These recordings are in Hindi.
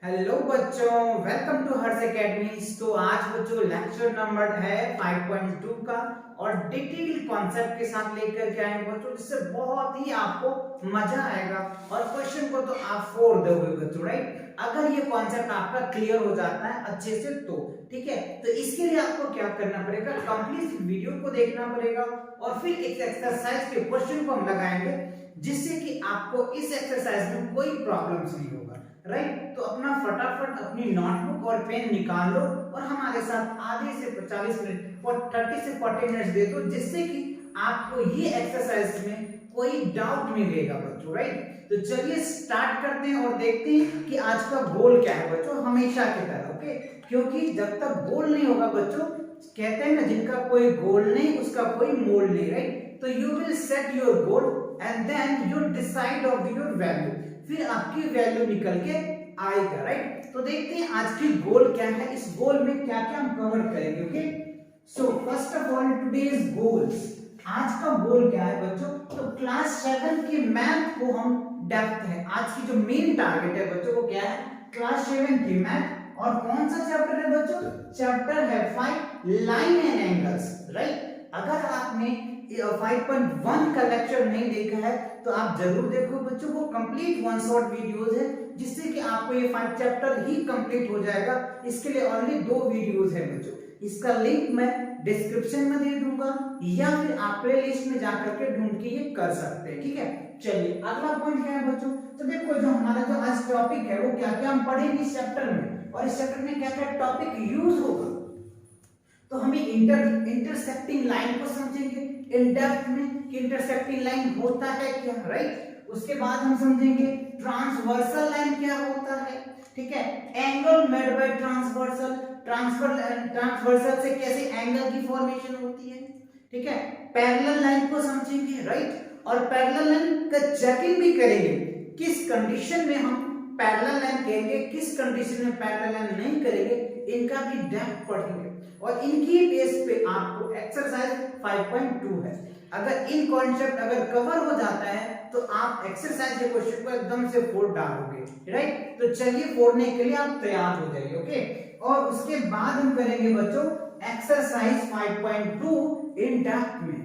हेलो बच्चों, वेलकम टू हर्ष एकेडमी। तो आज बच्चों लेक्चर नंबर है 5.2 का और डिटेल कॉन्सेप्ट के साथ लेकर के आए बच्चों, जिससे बहुत ही आपको मजा आएगा और क्वेश्चन को तो आप फोड़ दोगे बच्चों, राइट। अगर ये कॉन्सेप्ट आपका क्लियर हो जाता है अच्छे से तो ठीक है। तो इसके लिए आपको क्या करना पड़ेगा, कंप्लीट वीडियो को देखना पड़ेगा और फिर एक एक्सरसाइज के क्वेश्चन को हम लगाएंगे, जिससे कि आपको इस एक्सरसाइज में कोई प्रॉब्लम्स नहीं होगा, राइट। तो अपना फटाफट अपनी नोटबुक और पेन निकाल लो और हमारे साथ आधे से 40 मिनट और 30 से 40 मिनट दे दो, जिससे कि आपको ये एक्सरसाइज में कोई डाउट नहीं रहेगा बच्चों, राइट। तो चलिए स्टार्ट करते हैं और देखते हैं कि आज का गोल क्या है बच्चों, हमेशा की तरह, ओके। क्योंकि जब तक गोल नहीं होगा बच्चों, कहते हैं ना, जिनका कोई गोल नहीं उसका कोई मोल नहीं, राइट। तो you will set your goal and then you decide of your value, फिर आपकी वैल्यू निकल के आएगा, राइट। तो देखते हैं आज की गोल क्या है, इस गोल में क्या क्या हम कवर करेंगे, okay. So first of all today's goals, आज का गोल क्या है बच्चों, तो क्लास 7 के मैथ को हम डेप्थ है, आज की जो मेन टारगेट है बच्चों वो क्या है, क्लास 7 की मैथ। और कौन सा चैप्टर है बच्चों, चैप्टर है 5 लाइन एंड एंगल्स, राइट। अगर आपने 5.1 का लेक्चर नहीं देखा है तो आप जरूर देखो बच्चों, वो कंप्लीट वन शॉट वीडियोस है, जिससे कि आपको ये 5 चैप्टर ही कंप्लीट हो जाएगा। इसके लिए ऑनली 2 वीडियोस है बच्चों, इसका लिंक मैं डिस्क्रिप्शन में दे दूंगा या फिर आप प्लेलिस्ट में जाकर के ढूंढ के ये कर सकते हैं, ठीक है। चलिए अगला पॉइंट क्या है बच्चों, तो देखो जो हमारा जो आज टॉपिक है वो क्या क्या हम पढ़ेंगे इस चैप्टर में, और इस चैप्टर में क्या क्या टॉपिक यूज होगा। तो हम इंटरसेक्टिंग लाइन को समझेंगे इन डेप्थ में कि इंटरसेक्टिंग लाइन होता है क्या, राइट। उसके बाद हम समझेंगे ट्रांसवर्सल लाइन क्या होता है, ठीक है। Angle made by transversal, transversal से कैसे एंगल की फॉर्मेशन होती है, ठीक है। पैरेलल लाइन को समझेंगे, राइट। और पैरेलल लाइन का चेकिंग भी करेंगे, किस कंडीशन में हम पैरेलल लाइन कहेंगे, किस कंडीशन में पैरेलल लाइन नहीं करेंगे, इनका भी डेप्थ पढ़ेंगे। और इनकी बेस पे आपको एक्सरसाइज 5.2 है, अगर इन कॉन्सेप्ट अगर कवर हो जाता है तो आप एक्सरसाइज के क्वेश्चन को एकदम से फोड़ डालोगे, राइट। तो चलिए फोड़ने के लिए आप तैयार हो जाइए, ओके। और उसके बाद हम करेंगे बच्चों एक्सरसाइज 5.2 इन डेप्थ में,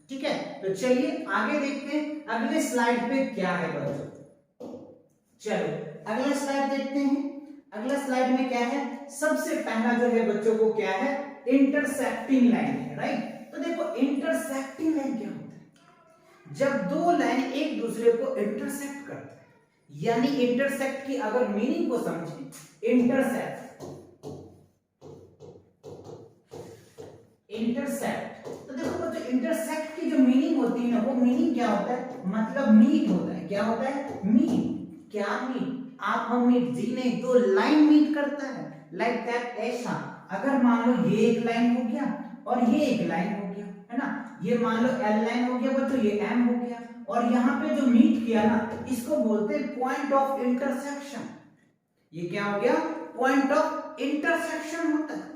ठीक है। तो चलिए आगे देखते हैं अगले स्लाइड पे क्या है बच्चों। चलो अगला स्लाइड देखते हैं। अगला स्लाइड में क्या है, सबसे पहला जो है बच्चों को क्या है, इंटरसेक्टिंग लाइन है, राइट। तो देखो इंटरसेक्टिंग लाइन क्या होता है, जब दो लाइन एक दूसरे को इंटरसेक्ट करते हैं, यानी इंटरसेक्ट की अगर मीनिंग को समझे, इंटरसेक्ट तो देखो बच्चों इंटरसेक्ट की जो मीनिंग होती है ना, वो मीनिंग क्या होता है, मतलब मीट होता है, क्या होता है, मीट। क्या मीट, आप हम मीट जी नहीं, तो लाइन मीट करता है, लाइक दैट, ऐसा। अगर मान लो ये एक लाइन हो गया और ये एक लाइन हो गया, है ना, ये मान लो एल लाइन हो गया बच्चों, ये एम हो गया, और यहाँ पे जो मीट किया ना, इसको बोलते हैं पॉइंट ऑफ इंटरसेक्शन। ये क्या हो गया, पॉइंट ऑफ इंटरसेक्शन होता है,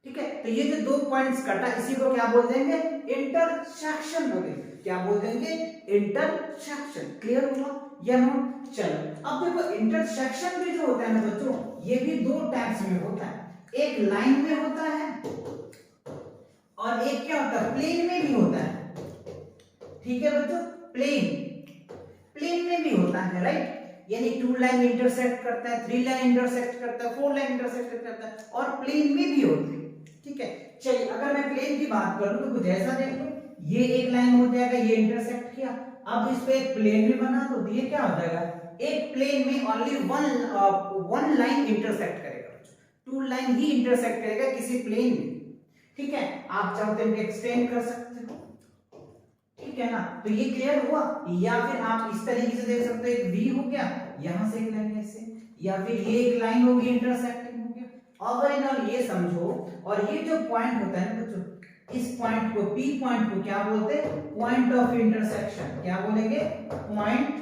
ठीक है। तो ये जो दो पॉइंट्स कटा, इसी को क्या बोल देंगे, इंटरसेक्शन बोलेंगे, क्या बोल देंगे, इंटरसेक्शन। क्लियर हुआ या नो। चलो अब देखो इंटरसेक्शन भी जो होता है ना बच्चों, ये भी दो टाइप्स में होता है, एक लाइन में होता है और एक क्या होता है, प्लेन में भी होता है, ठीक है बच्चों। प्लेन में भी होता है, राइट। यानी 2 लाइन इंटरसेक्ट करता है, 3 लाइन इंटरसेक्ट करता है, 4 लाइन इंटरसेक्ट करता है, और प्लेन में भी होते हैं, ठीक है। चलिए अगर मैं प्लेन की बात करूं तो कुछ ऐसा देख लो, ये एक लाइन हो जाएगा, ये इंटरसेक्ट किया, अब इस पे एक प्लेन भी बना तो ये क्या हो जाएगा, एक प्लेन में ओनली वन लाइन इंटरसेक्ट करेगा, 2 लाइन ही इंटरसेक्ट करेगा किसी प्लेन में, ठीक है। आप चाहते हो एक्सटेंड कर सकते हो, ठीक है ना। तो ये क्लियर हुआ। या फिर आप इस तरीके से देख सकते हो, एक वी हो गया, यहां से एक लाइन ऐसे, या फिर ये एक लाइन होगी इंटरसेक्टिंग हो गया। अगर इन ये समझो, और ये जो पॉइंट होता है ना बच्चों, इस पॉइंट को, पी पॉइंट को क्या बोलते हैं, पॉइंट ऑफ इंटरसेक्शन। क्या बोलेंगे, पॉइंट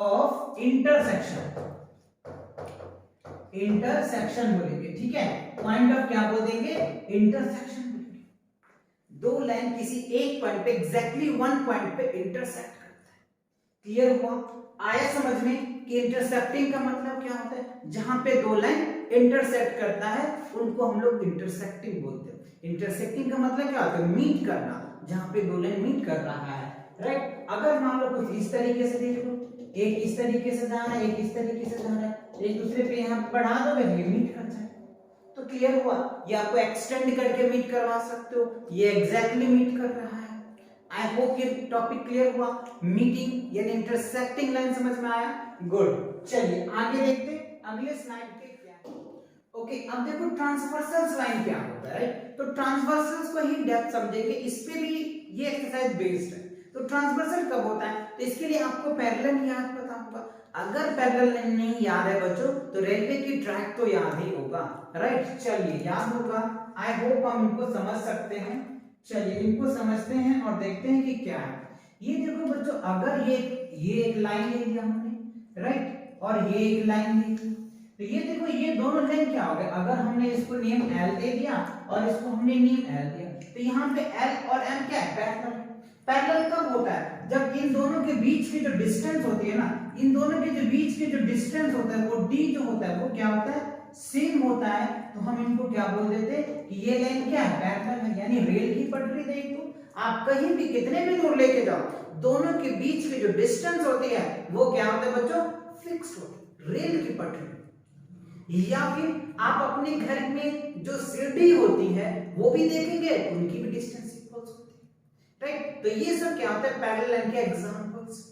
ऑफ इंटरसेक्शन, इंटरसेक्शन बोलेंगे, ठीक है। पॉइंट ऑफ क्या बोल देंगे, इंटरसेक्शन बोलेंगे। दो लाइन किसी एक पॉइंट पे, एग्जैक्टली वन पॉइंट पे इंटरसेक्ट करता है। क्लियर हुआ, आया समझ में। कि इंटरसेक्टिंग का मतलब क्या होता है, जहां पे दो लाइन इंटरसेक्ट करता है उनको हम लोग इंटरसेक्टिंग बोलते हैं। इंटरसेक्टिंग का मतलब क्या होता है, मीट करना, जहां पे दो लाइन मीट कर रहा है, राइट। अगर मान लो कुछ इस तरीके से देख लो, एक इस तरीके से जा रहा है, एक इस तरीके से जा रहा है, एक दूसरे पे यहाँ बढ़ा दोगे तो ये मीट कर जाए, तो क्लियर हुआ। ये आपको एक्सटेंड करके मीट करवा सकते हो, ये एग्जैक्टली मीट कर रहा है। आई होप ये टॉपिक क्लियर हुआ। मीटिंग यानी इंटरसेक्टिंग लाइन समझ में आया, गुड। चलिए आगे देखते हैं अगले स्लाइड पे क्या है। ओके, अब देखो ट्रांसवर्सल लाइन क्या होता है, तो ट्रांसवर्सल्स को ही डेप्थ समझेंगे, इस पे भी ये एक्सरसाइज बेस्ड है। तो ट्रांसवर्सल कब होता है, तो इसके लिए आपको पैरेलल याद पता होगा। अगर पैरेलल लाइन नहीं याद है बच्चों तो रेलवे की ट्रैक तो याद ही होगा, राइट। चलिए याद होगा, आई होप हम इनको समझ सकते हैं। चलिए इनको समझते हैं और देखते हैं कि क्या है। ये देखो बच्चों, अगर ये एक लाइन ले लिया हमने, राइट, और ये एक लाइन ले ली, तो ये देखो ये दोनों लाइन क्या हो गए, अगर हमने इसको नेम एल दे दिया और इसको हमने नेम एल दिया, तो यहाँ पे एल और एम क्या है, पैरेलल। पैरेलल कब होता है, जब इन दोनों के बीच की जो डिस्टेंस होती है ना, इन दोनों के जो बीच की जो डिस्टेंस होता है वो डी जो होता है वो क्या होता है, सेम होता है। तो हम इनको क्या बोल देते हैं कि ये लाइन क्या है, पैरेलल है। यानी रेल की पटरी देख लो, आप कहीं भी कितने भी दूर लेके जाओ, दोनों के बीच की जो डिस्टेंस होती है वो क्या होता है बच्चों, फिक्स्ड होती है, रेल की पटरी। या फिर आप अपने घर में जो सीढ़ी होती है वो भी देखेंगे, उनकी भी डिस्टेंस इक्वल्स होती है, राइट। तो ये सब क्या होता है, पैरेलल लाइन के एग्जांपल्स,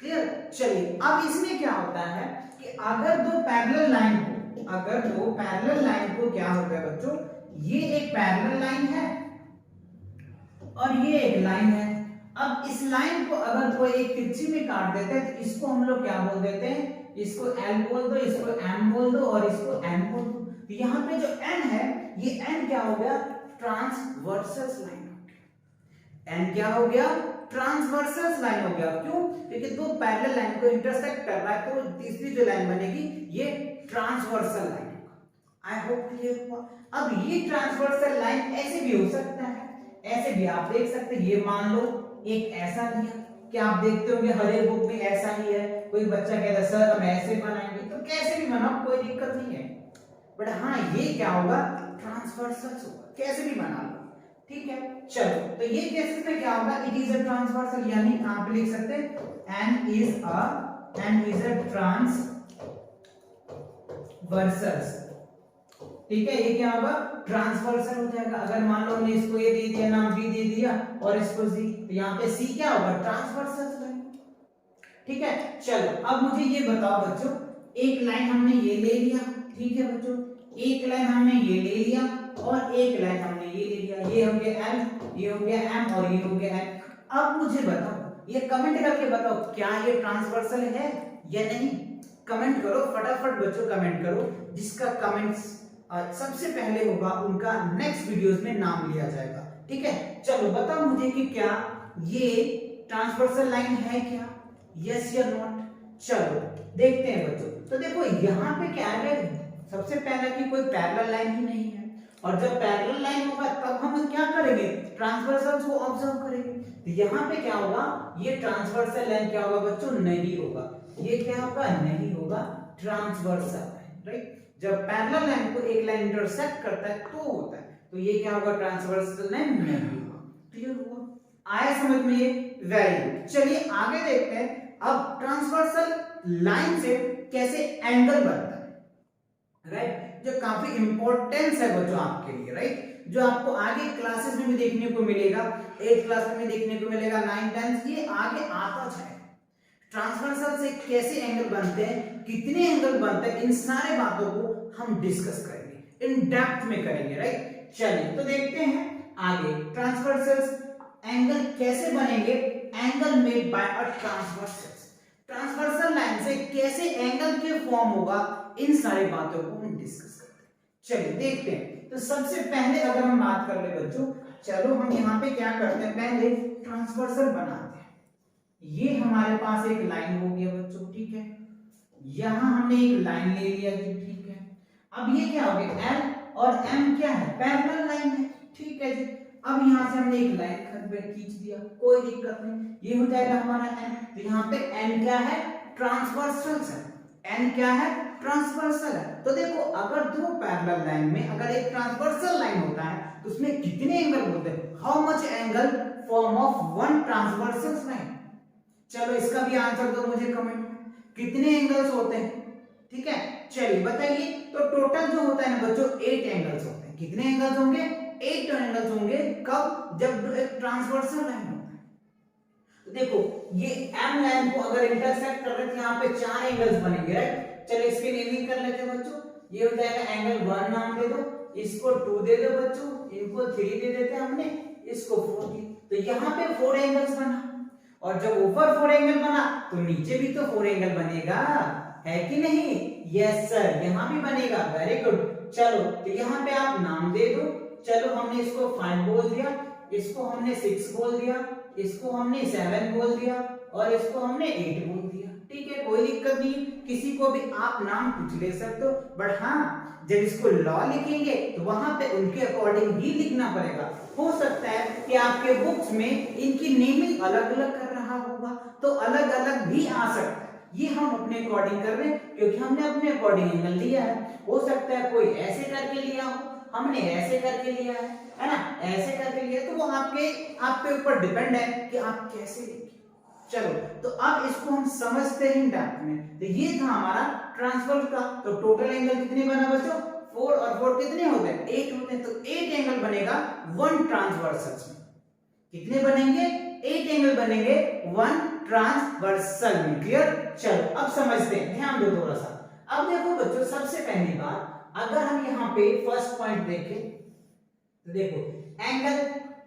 क्लियर। चलिए अब इसमें क्या होता है कि अगर दो पैरेलल लाइन को, अगर दो पैरेलल लाइन को क्या होता है बच्चों, ये एक पैरेलल लाइन है और ये एक लाइन है। अब इस लाइन को अगर कोई एक तिरछी में काट देते हैं तो इसको हम लोग क्या बोल देते हैं, इसको L बोल दो, इसको M बोल दो और इसको N बोल दो। तो यहाँ पे जो N है, ये N क्या हो गया, ट्रांसवर्सल लाइन हो गया। N क्या हो गया, ट्रांसवर्सल लाइन हो गया। क्यों, क्योंकि दो पैरेलल लाइन को इंटरसेक्ट कर रहा है, तो तीसरी जो लाइन बनेगी ये ट्रांसवर्सल लाइन होगा। आई होप क्लियर हुआ। अब ये ट्रांसवर्सल लाइन ऐसे भी हो सकता है, ऐसे भी आप देख सकते हैं। ये मान लो एक ऐसा लिया, क्या आप देखते होंगे हर एक बुक में ऐसा ही है। कोई बच्चा कहता है सर हम ऐसे बनाएंगे, तो कैसे भी बनाओ कोई दिक्कत नहीं है, बट हाँ ये क्या होगा, ट्रांसवर्सल होगा, कैसे भी बना लो, ठीक है। चलो तो ये केसेस में क्या होगा, इट इज अ ट्रांसवर्सल, यानी आप लिख सकते हैं एन इज अ ट्रांसवर्सल, ठीक है। ये क्या होगा, ट्रांसवर्सल हो जाएगा। अगर मान लो हमने इसको ये दे दिया, नाम बी दे दिया और इसको सी, तो यहाँ पे सी क्या होगा, ट्रांसवर्सल, ठीक है। चलो अब मुझे ये बताओ बच्चों, एक लाइन हमने ये ले लिया, ठीक है बच्चों, एक लाइन हमने ये ले लिया और एक लाइन हमने ये ले लिया, ये हो गया एल, ये हो गया एम और ये हो गया एन। अब मुझे बताओ, ये कमेंट करके बताओ क्या ये ट्रांसवर्सल है या नहीं, कमेंट करो फटाफट बच्चों, कमेंट करो। जिसका कमेंट्स सबसे पहले होगा उनका नेक्स्ट वीडियोस में नाम लिया जाएगा, ठीक है। चलो बताओ मुझे कि क्या ये ट्रांसवर्सल लाइन है क्या, यस या नॉट। चलो देखते हैं बच्चों। तो देखो यहाँ पे क्या है, सबसे पहला कि कोई पैरेलल लाइन ही नहीं है, और जब पैरेलल लाइन होगा तब हम क्या करेंगे, ट्रांसवर्सल को ऑब्जर्व करेंगे। तो यहाँ पे क्या होगा, ये ट्रांसवर्सल लाइन क्या होगा बच्चों, नहीं होगा। ये क्या होगा, नहीं होगा ट्रांसवर्सल लाइन, राइट। जब पैरेलल लाइन को एक लाइन इंटरसेक्ट करता है तो होता है, तो ये क्या होगा, ट्रांसवर्सल लाइन नहीं होगा। क्लियर हुआ, आया समझ में ये, वेरी गुड। चलिए आगे देखते हैं अब ट्रांसवर्सल लाइन से कैसे एंगल बनता है, राइट। जो काफी इंपॉर्टेंस है बच्चों आपके लिए, राइट, जो आपको आगे क्लासेस में भी देखने को मिलेगा, 8th क्लास में भी देखने को मिलेगा, 9th 10th, ये आगे आता जाएगा। ट्रांसवर्सल से कैसे एंगल बनते हैं, कितने एंगल बनते हैं, इन सारे बातों को हम डिस्कस करेंगे, इन डेप्थ में करेंगे, राइट। चलिए तो देखते हैं आगे, ट्रांसवर्सल एंगल कैसे बनेंगे, angle made by a transversal, transversal line से कैसे एंगल के फॉर्म होगा, इन सारी बातों को हम डिस्कस करते हैं। चलिए देखते हैं। तो सबसे पहले अगर हम बात कर ले बच्चों, चलो हम यहाँ पे क्या करते हैं, पहले ट्रांसवर्सल बनाते हैं। ये हमारे पास एक लाइन हो गया बच्चों, ठीक है। यहां हमने एक लाइन ले लिया जी, ठीक है। अब ये क्या हो गया, एल और एम क्या है, पैरेलल लाइन है, ठीक है जी। अब यहां से हमने एक लाइन खींच दिया, कोई दिक्कत नहीं, ये हो जाएगा हमारा एन। तो यहाँ पे एन क्या है, ट्रांसवर्सल है, एन क्या है, ट्रांसवर्सल है। तो देखो अगर दो पैरेलल लाइन में अगर एक ट्रांसवर्सल लाइन होता है तो उसमें कितने एंगल होते हैं, how much angle form of one transversal line. चलो इसका भी आंसर दो मुझे कमेंट में, कितने एंगल्स होते हैं। ठीक है, चलिए बताइए। तो टोटल जो होता है ना बच्चों 8 एंगल्स होते हैं। कितने एंगल्स होंगे, 8 एंगल्स होंगे। कब, जब एक ट्रांसवर्सल लाइन होता है। तो देखो ये एम लाइन को अगर इंटरसेक्ट कर रहे हैं तो यहाँ पे 4 एंगल्स बनेंगे, राइट। चलो इसकी नेमिंग कर लेते हैं बच्चों। ये हो जाएगा एंगल 1 नाम दे दो, इसको 2 दे दो बच्चों, इनको 3 दे देते हैं हमने, इसको 4 दी। तो यहाँ पे 4 एंगल्स बना, और जब ऊपर 4 एंगल बना तो नीचे भी तो 4 एंगल बनेगा, है कि नहीं। यस सर, यहाँ भी बनेगा। Very good. चलो तो यहाँ पे आप नाम दे दो। चलो हमने इसको 5 बोल दिया, इसको हमने 6 बोल दिया, इसको हमने 7 बोल दिया, और इसको हमने 8 बोल दिया। ठीक है, कोई दिक्कत नहीं, किसी को भी आप नाम कुछ ले सकते हो। बट हाँ, जब इसको लॉ लिखेंगे तो वहां पे उनके अकॉर्डिंग ही लिखना पड़ेगा। हो सकता है कि आपके बुक्स में इनकी नेमिंग अलग अलग कर रहा होगा, तो अलग अलग भी आ सकता है। ये हम अपने अकॉर्डिंग कर रहे हैं क्योंकि हमने अपने अकॉर्डिंग एंगल लिया है। हो सकता है कोई ऐसे करके लिया हो, हमने ऐसे करके लिया है ना, ऐसे करके लिया, तो वो आपके ऊपर डिपेंड है कि आप कैसे लिखें। चलो तो अब इसको हम समझते हैं डेप्थ में। तो ये था हमारा ट्रांसफर का। तो टोटल एंगल कितने बना बच्चों, 4 और 4 कितने होते हैं, 8 होते हैं। तो 8 एंगल बनेगा वन ट्रांसवर्सल में। कितने बनेंगे, 8 एंगल बनेंगे वन ट्रांसवर्सल में। क्लियर। चलो अब समझते हैं, ध्यान दो थोड़ा सा। अब देखो बच्चों, सबसे पहली बात अगर हम यहाँ पे फर्स्ट पॉइंट देखें तो देखो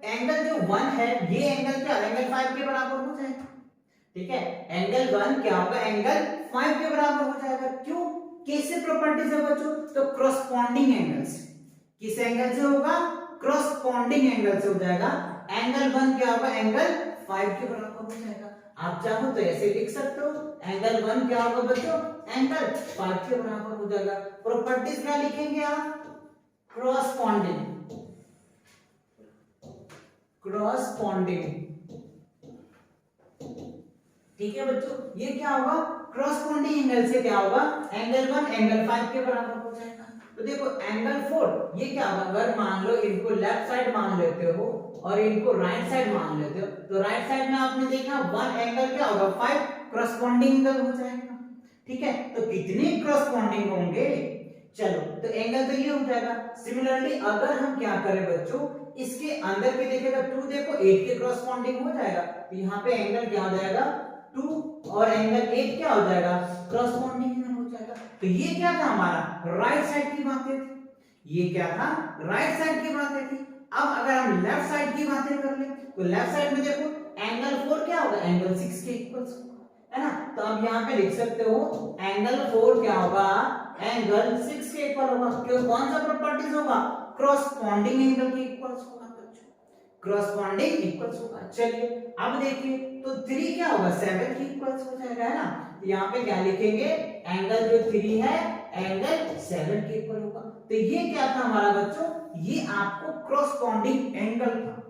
एंगल जो 1 है, ये एंगल क्या, एंगल 5 के बराबर हो जाएगा। ठीक है, एंगल 1 क्या होगा, एंगल 5 के बराबर हो जाएगा। क्यों, कैसे प्रॉपर्टीज है बच्चों, तो क्रॉसपॉन्डिंग एंगल से। किस एंगल से होगा, क्रॉसपॉन्डिंग एंगल से हो जाएगा। एंगल 1 क्या होगा, एंगल 5 के बराबर हो जाएगा। आप चाहो तो ऐसे लिख सकते हो, एंगल 1 क्या होगा बच्चों, एंगल 5 के बराबर हो जाएगा। प्रॉपर्टीज क्या लिखेंगे आप, क्रॉसपॉन्डिंग, क्रॉसपॉन्डिंग। ठीक है बच्चों, ये क्या होगा, क्रॉसपॉन्डिंग एंगल से क्या होगा, एंगल 1 एंगल 5 के बराबर हो जाएगा। तो देखो एंगल 4 ये क्या होगा, अगर मान लो इनको लेफ्ट साइड मान लेते हो और इनको राइट साइड मान लेते हो, तो राइट साइड में आपने देखा 1 एंगल क्या होगा 5, क्रॉसपॉन्डिंग एंगल हो जाएगा। ठीक है, तो कितने क्रॉसपॉन्डिंग होंगे, चलो तो एंगल तो ये हो जाएगा। सिमिलरली अगर हम क्या करें बच्चों, इसके अंदर के देखेगा 2 देखो 8 के क्रॉसपॉन्डिंग हो जाएगा। तो यहाँ पे एंगल क्या हो जाएगा 2 और एंगल 8 क्या हो जाएगा, क्रॉसपॉन्डिंग एंगल हो जाएगा। तो ये क्या था हमारा राइट साइड की बातें थी, ये क्या था राइट साइड की बातें थी। अब अगर हम लेफ्ट साइड की बातें कर ले तो लेफ्ट साइड में देखो एंगल 4 क्या होगा, एंगल 6 के इक्वल्स है ना। तो अब यहाँ पे लिख सकते हो एंगल 4 क्या होगा, एंगल 6 के इक्वल होगा। क्यों, कौन सा प्रॉपर्टीज होगा, क्रॉसपॉन्डिंग एंगल के इक्वल्स होगा बच्चों, क्रॉसपॉन्डिंग इक्वल्स होगा। चलिए अब देखिए, तो 3 क्या होगा 7 के इक्वल्स हो जाएगा, है ना। तो यहाँ पे क्या लिखेंगे, एंगल जो 3 है एंगल 7 के इक्वल होगा। तो ये क्या था हमारा बच्चों, ये आपको क्रॉसपॉन्डिंग एंगल था।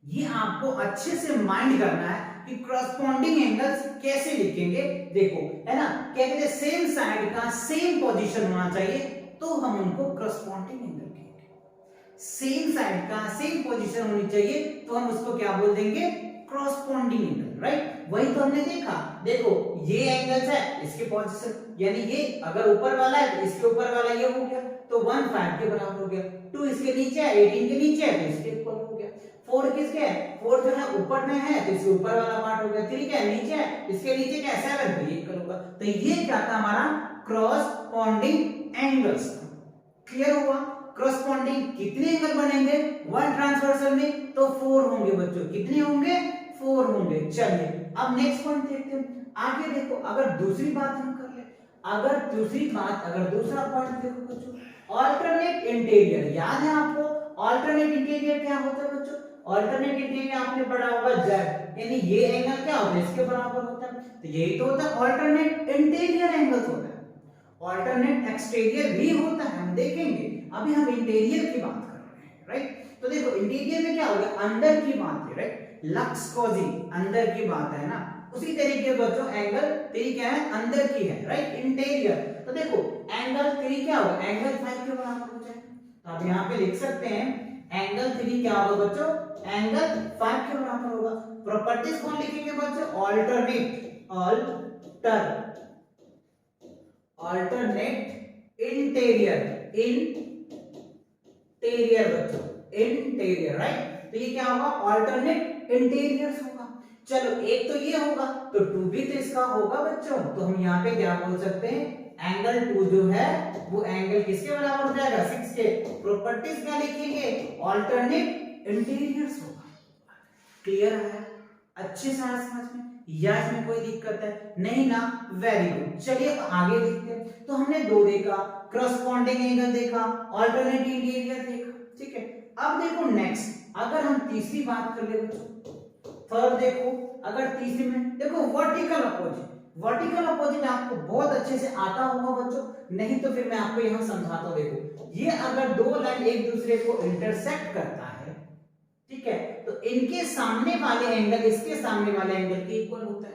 ये आपको अच्छे से माइंड करना है कि क्रॉसपॉन्डिंग एंगल्स कैसे लिखेंगे। देखो है ना, कहते हैं सेम साइड का सेम पोजीशन होना चाहिए तो हम उनको क्रॉसपॉन्डिंग एंगल कहेंगे। सेम साइड का सेम पोजीशन होनी चाहिए तो हम उसको क्या बोल देंगे, क्रॉसपॉन्डिंग एंगल, राइट। वही तो हमने देखा, देखो ये एंगल्स है, इसके पोजीशन यानी ये अगर ऊपर वाला है तो इसके ऊपर वाला ये हो गया, तो 1 5 के बराबर हो गया। 2 इसके नीचे है, 18 के नीचे है तो इसके इक्वल हो गया। 4 किसके है, 4 जो है ऊपर में है तो इसके ऊपर वाला पार्ट हो गया। 3 क्या है नीचे है, इसके नीचे क्या है 7 तो ये इक्वल होगा। तो ये क्या था हमारा क्रॉसपॉन्डिंग एंगल्स। क्लियर हुआ, क्रॉसपॉन्डिंग कितने एंगल बनेंगे वन ट्रांसवर्सल में, तो 4 होंगे बच्चों। कितने होंगे, 4 होंगे। चलिए अब नेक्स्ट पॉइंट देखते हैं। आगे देखो, अगर दूसरी बात हम कर ले, अगर दूसरा पॉइंट देखो बच्चों, ऑल्टरनेट इंटीरियर। याद है आपको ऑल्टरनेट इंटीरियर क्या होता है बच्चों, ऑल्टरनेट इंटीरियर आपने पढ़ा होगा जेड, यानी ये एंगल क्या होता है इसके बराबर होता है। तो यही तो होता है ऑल्टरनेट इंटीरियर एंगल्स होता है। ऑल्टर्नेट एक्सटीरियर भी होता है, हम देखेंगे। अभी हम इंटीरियर की बात कर रहे हैं, राइट। तो देखो इंटीरियर में क्या होगा, अंदर की बात है, राइट। लक्स कोजी अंदर की बात है ना, उसी तरीके से बच्चों एंगल 3 क्या है, अंदर की है, राइट, इंटीरियर। तो देखो एंगल 3 क्या होगा, एंगल 5 के बराबर हो जाएगा। तो आप यहाँ पे लिख सकते हैं एंगल 3 क्या होगा बच्चों, एंगल 5 के बराबर होगा। प्रॉपर्टीज कौन लिखेंगे बच्चों, ऑल्टरनेट, ऑल्टरनेट इंटीरियर, इंटीरियर बच्चों, इंटीरियर, राइट। तो ये क्या होगा, ऑल्टरनेट इंटीरियर्स होगा। चलो एक तो ये होगा, तो 2 भी तो इसका होगा बच्चों। तो हम यहाँ पे क्या बोल सकते हैं, एंगल 2 जो है वो एंगल किसके बराबर हो जाएगा, 6 के। प्रॉपर्टीज क्या लिखेंगे, ऑल्टरनेट इंटीरियर्स होगा। क्लियर है, अच्छे से समझ में, या इसमें कोई दिक्कत है नहीं ना, वेरी गुड। चलिए आगे देखते हैं। तो हमने 2 देखा, करस्पॉन्डिंग एंगल देखा, ऑल्टरनेट इंटीरियर देखा, ठीक है। अब देखो नेक्स्ट, अगर हम तीसरी बात कर ले बच्चों, थर्ड देखो, अगर तीसरी में देखो वर्टिकल अपोजिट। वर्टिकल अपोजिट आपको बहुत अच्छे से आता होगा बच्चों, नहीं तो फिर मैं आपको यहां समझाता हूं। देखो ये अगर 2 लाइन एक दूसरे को इंटरसेक्ट करता है, ठीक है, तो इनके सामने वाले एंगल इसके सामने वाले एंगल के इक्वल होता है,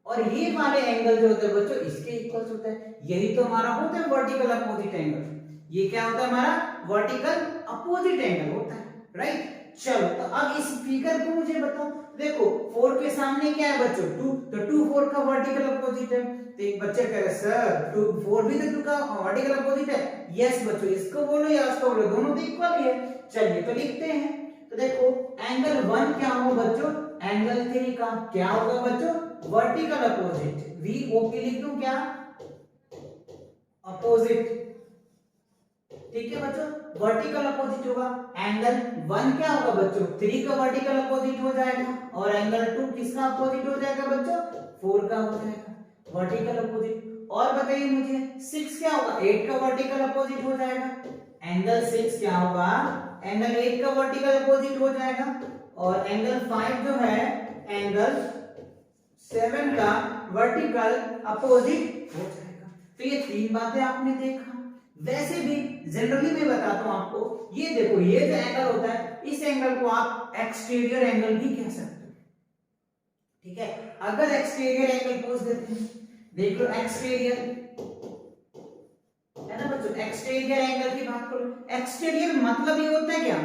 और ये वाले एंगल जो होते हैं बच्चों इसके इक्वल होता है। यही तो हमारा होता है वर्टिकल अपोजिट एंगल। ये क्या होता है, हमारा वर्टिकल अपोजिट एंगल होता है, राइट। चलो तो अब इस फिगर को मुझे बताओ। देखो 4 के सामने क्या है बच्चों, 2, तो 2 4 का वर्टिकल अपोजिट है। तो एक बच्चा कह रहा है सर 2 4 भी तो 2 का वर्टिकल अपोजिट है। यस बच्चों, इसको बोलो या उसको बोलो, दोनों तो इक्वल ही है। चलिए तो लिखते हैं। तो देखो एंगल 1 क्या होगा बच्चों, एंगल 3 का क्या होगा बच्चों, वर्टिकल अपोजिट। VOP लिख दूं क्या, अपोजिट, ठीक है बच्चों, वर्टिकल अपोजिट होगा। एंगल 1 क्या होगा बच्चों, 3 का वर्टिकल अपोजिट हो जाएगा, और एंगल 2 किसका अपोजिट हो जाएगा बच्चों, 4 का हो जाएगा, वर्टिकल अपोजिट। और बताइए मुझे 6 क्या होगा, 8 का वर्टिकल अपोजिट हो जाएगा। एंगल 6 क्या होगा, एंगल 8 का वर्टिकल अपोजिट हो जाएगा, और एंगल 5 जो है एंगल 7 का वर्टिकल अपोजिट हो जाएगा। तो ये 3 बातें आपने देखा। वैसे भी जनरली मैं बताता हूं आपको, ये देखो ये जो एंगल होता है, इस एंगल को आप एक्सटीरियर एंगल भी कह सकते हो, ठीक है। अगर एक्सटीरियर एंगल पूछ देते हैं, देख लो एक्सटीरियर है ना बच्चों, एक्सटीरियर एंगल की बात करो। एक्सटीरियर मतलब ये होता है क्या,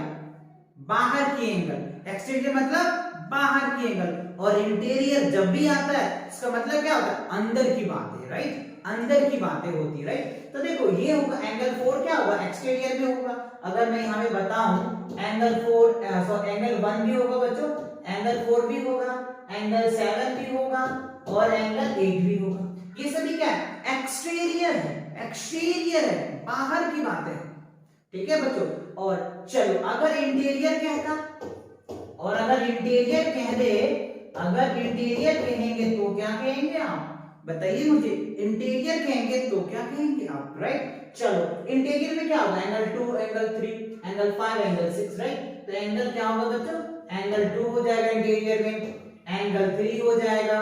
बाहर की एंगल। एक्सटीरियर मतलब बाहर की एंगल, और इंटीरियर जब भी आता है इसका मतलब क्या होता है, अंदर की बातें, राइट, अंदर की बातें होती, राइट। तो देखो ये होगा एंगल 4 क्या होगा, एक्सटीरियर में होगा। अगर मैं यहां पे बताऊं एंगल 4 एंगल 1 भी होगा बच्चों, एंगल 4 भी होगा, एंगल 7 भी होगा, और एंगल 8 भी होगा। ये सभी क्या है, एक्सटीरियर है, एक्सटीरियर है, बाहर की बात है, ठीक है बच्चों। और चलो अगर इंटीरियर कहता, और अगर इंटीरियर कह दे, अगर इंटीरियर कहेंगे तो क्या कहेंगे आप, बताइए मुझे, इंटीरियर कहेंगे तो क्या कहेंगे आप, राइट। चलो इंटीरियर में क्या होगा, angle 2 angle 3 angle 5 angle 6, right. तो एंगल क्या होगा बच्चों, एंगल 2 हो जाएगा इंटीरियर में, एंगल 3 हो जाएगा,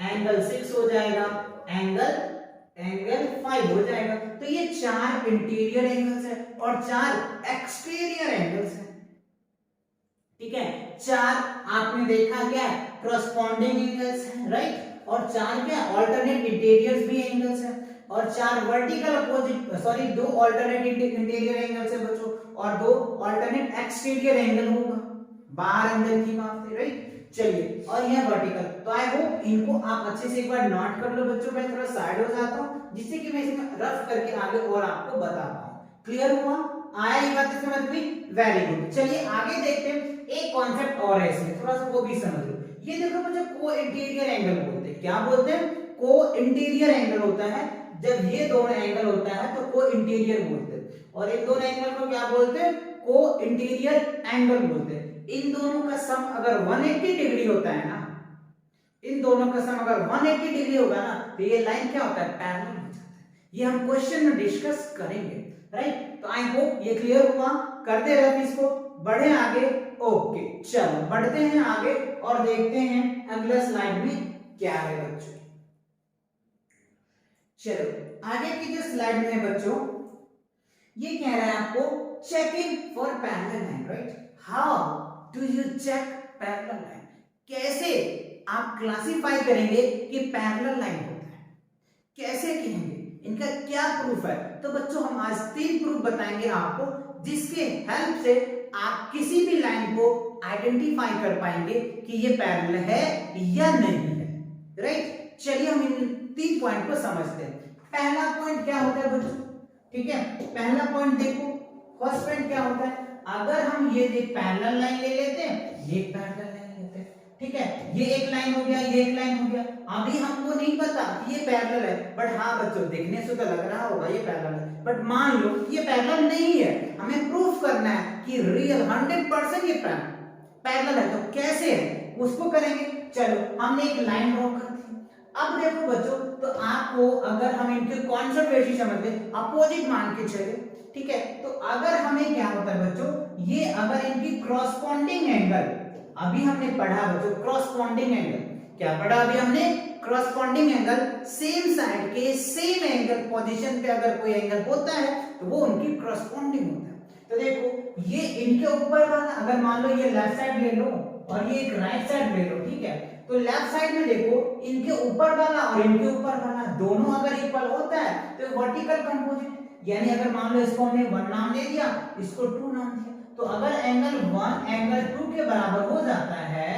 एंगल 6 हो जाएगा, एंगल 5 हो जाएगा। तो ये 4 इंटीरियर एंगल्स है और 4 एक्सटीरियर एंगल्स है, ठीक है। 4 आपने देखा क्या, करस्पॉन्डिंग एंगल्स है, राइट, और 4 क्या, ऑल्टरनेट इंटीरियर्स भी एंगल्स है, और 4 vertical opposite, sorry 2 alternate interior angles है बच्चों, और 2 ऑल्टरनेट एक्सटीरियर एंगल होगा, बाहर अंदर की बात है, राइट। चलिए और यह वर्टिकल, तो आई होप इनको आप अच्छे से एक बार नोट कर लो बच्चों। मैं थोड़ा साइड हो जाता हूं जिससे कि मैं इसमें रफ करके आगे और आपको बता पाऊं। क्लियर हुआ, आया ये बात समझ में, वेरी गुड। चलिए आगे देखते हैं, एक कॉन्सेप्ट और है इसमें, थोड़ा सा वो भी समझ लो। ये देखो बच्चों, को इंटीरियर एंगल बोलते हैं, क्या बोलते हैं, को इंटीरियर एंगल होता है। जब ये दोनों एंगल होता है तो को इंटीरियर बोलते हैं, और इन दोनों एंगल को क्या बोलते हैं, को इंटीरियर एंगल बोलते हैं। इन दोनों का सम अगर 180 डिग्री होता है ना, इन दोनों का सम अगर 180 डिग्री होगा ना, तो ये लाइन क्या होता है, पैरेलल हो जाता है। ये हम क्वेश्चन में डिस्कस करेंगे, राइट। तो आई होप ये क्लियर हुआ, करते रहो इसको, बढ़े आगे। ओके चलो बढ़ते हैं आगे और देखते हैं अगले स्लाइड में क्या है बच्चों। चलो आगे की जो स्लाइड में है बच्चों, ये कह रहा है आपको checking for parallel line, right. How do you check parallel line, कैसे आप क्लासिफाई करेंगे कि पैरेलल लाइन होता है, कैसे कहेंगे, इनका क्या प्रूफ है। तो बच्चों हम आज 3 प्रूफ बताएंगे आपको, जिसके हेल्प से आप किसी भी लाइन को आइडेंटिफाई कर पाएंगे कि ये पैरेलल है या नहीं है, राइट। चलिए हम इन 3 पॉइंट को समझते हैं। पहला पॉइंट क्या होता है बच्चों, ठीक है, पहला पॉइंट देखो, फर्स्ट पॉइंट क्या होता है, अगर हम ये एक पैरेलल लाइन ले लेते हैं, ये एक पैरेलल लाइन लेते हैं, ठीक है, ये एक लाइन हो गया, ये एक लाइन हो गया। अभी हमको नहीं पता कि ये पैरेलल है, बट हाँ बच्चों देखने से तो लग रहा होगा ये पैरेलल है, बट मान लो ये पैरेलल नहीं है, हमें प्रूफ करना है कि रियल 100% ये पैरेलल है। तो कैसे है उसको करेंगे। चलो हमने एक लाइन ड्रॉ कर दी। अब देखो बच्चों, तो आपको अगर हम इनके कॉन्सेप्ट वैसे समझ ले, अपोजिट मान के चले, ठीक है, तो अगर हमें क्या होता है बच्चों, ये अगर इनकी क्रॉसपोंडिंग एंगल, अभी हमने पढ़ा बच्चों क्रॉसपोंडिंग एंगल, क्या पढ़ा अभी हमने, क्रॉसपोंडिंग एंगल, सेम साइड के सेम एंगल पोजीशन पे अगर कोई एंगल होता है तो वो उनकी क्रॉसपोंडिंग होता है। तो देखो ये इनके ऊपर वाला, अगर मान लो ये लेफ्ट साइड ले लो और ये एक राइट साइड ले लो, ठीक है, तो लेफ्ट साइड में देखो इनके ऊपर वाला और इनके ऊपर वाला दोनों अगर इक्वल होता है तो वर्टिकल कंपोजिट, यानी अगर मान लो इसको हमने 1 नाम दे दिया, इसको 2 नाम दिया, तो अगर एंगल 1 एंगल 2 के बराबर हो जाता है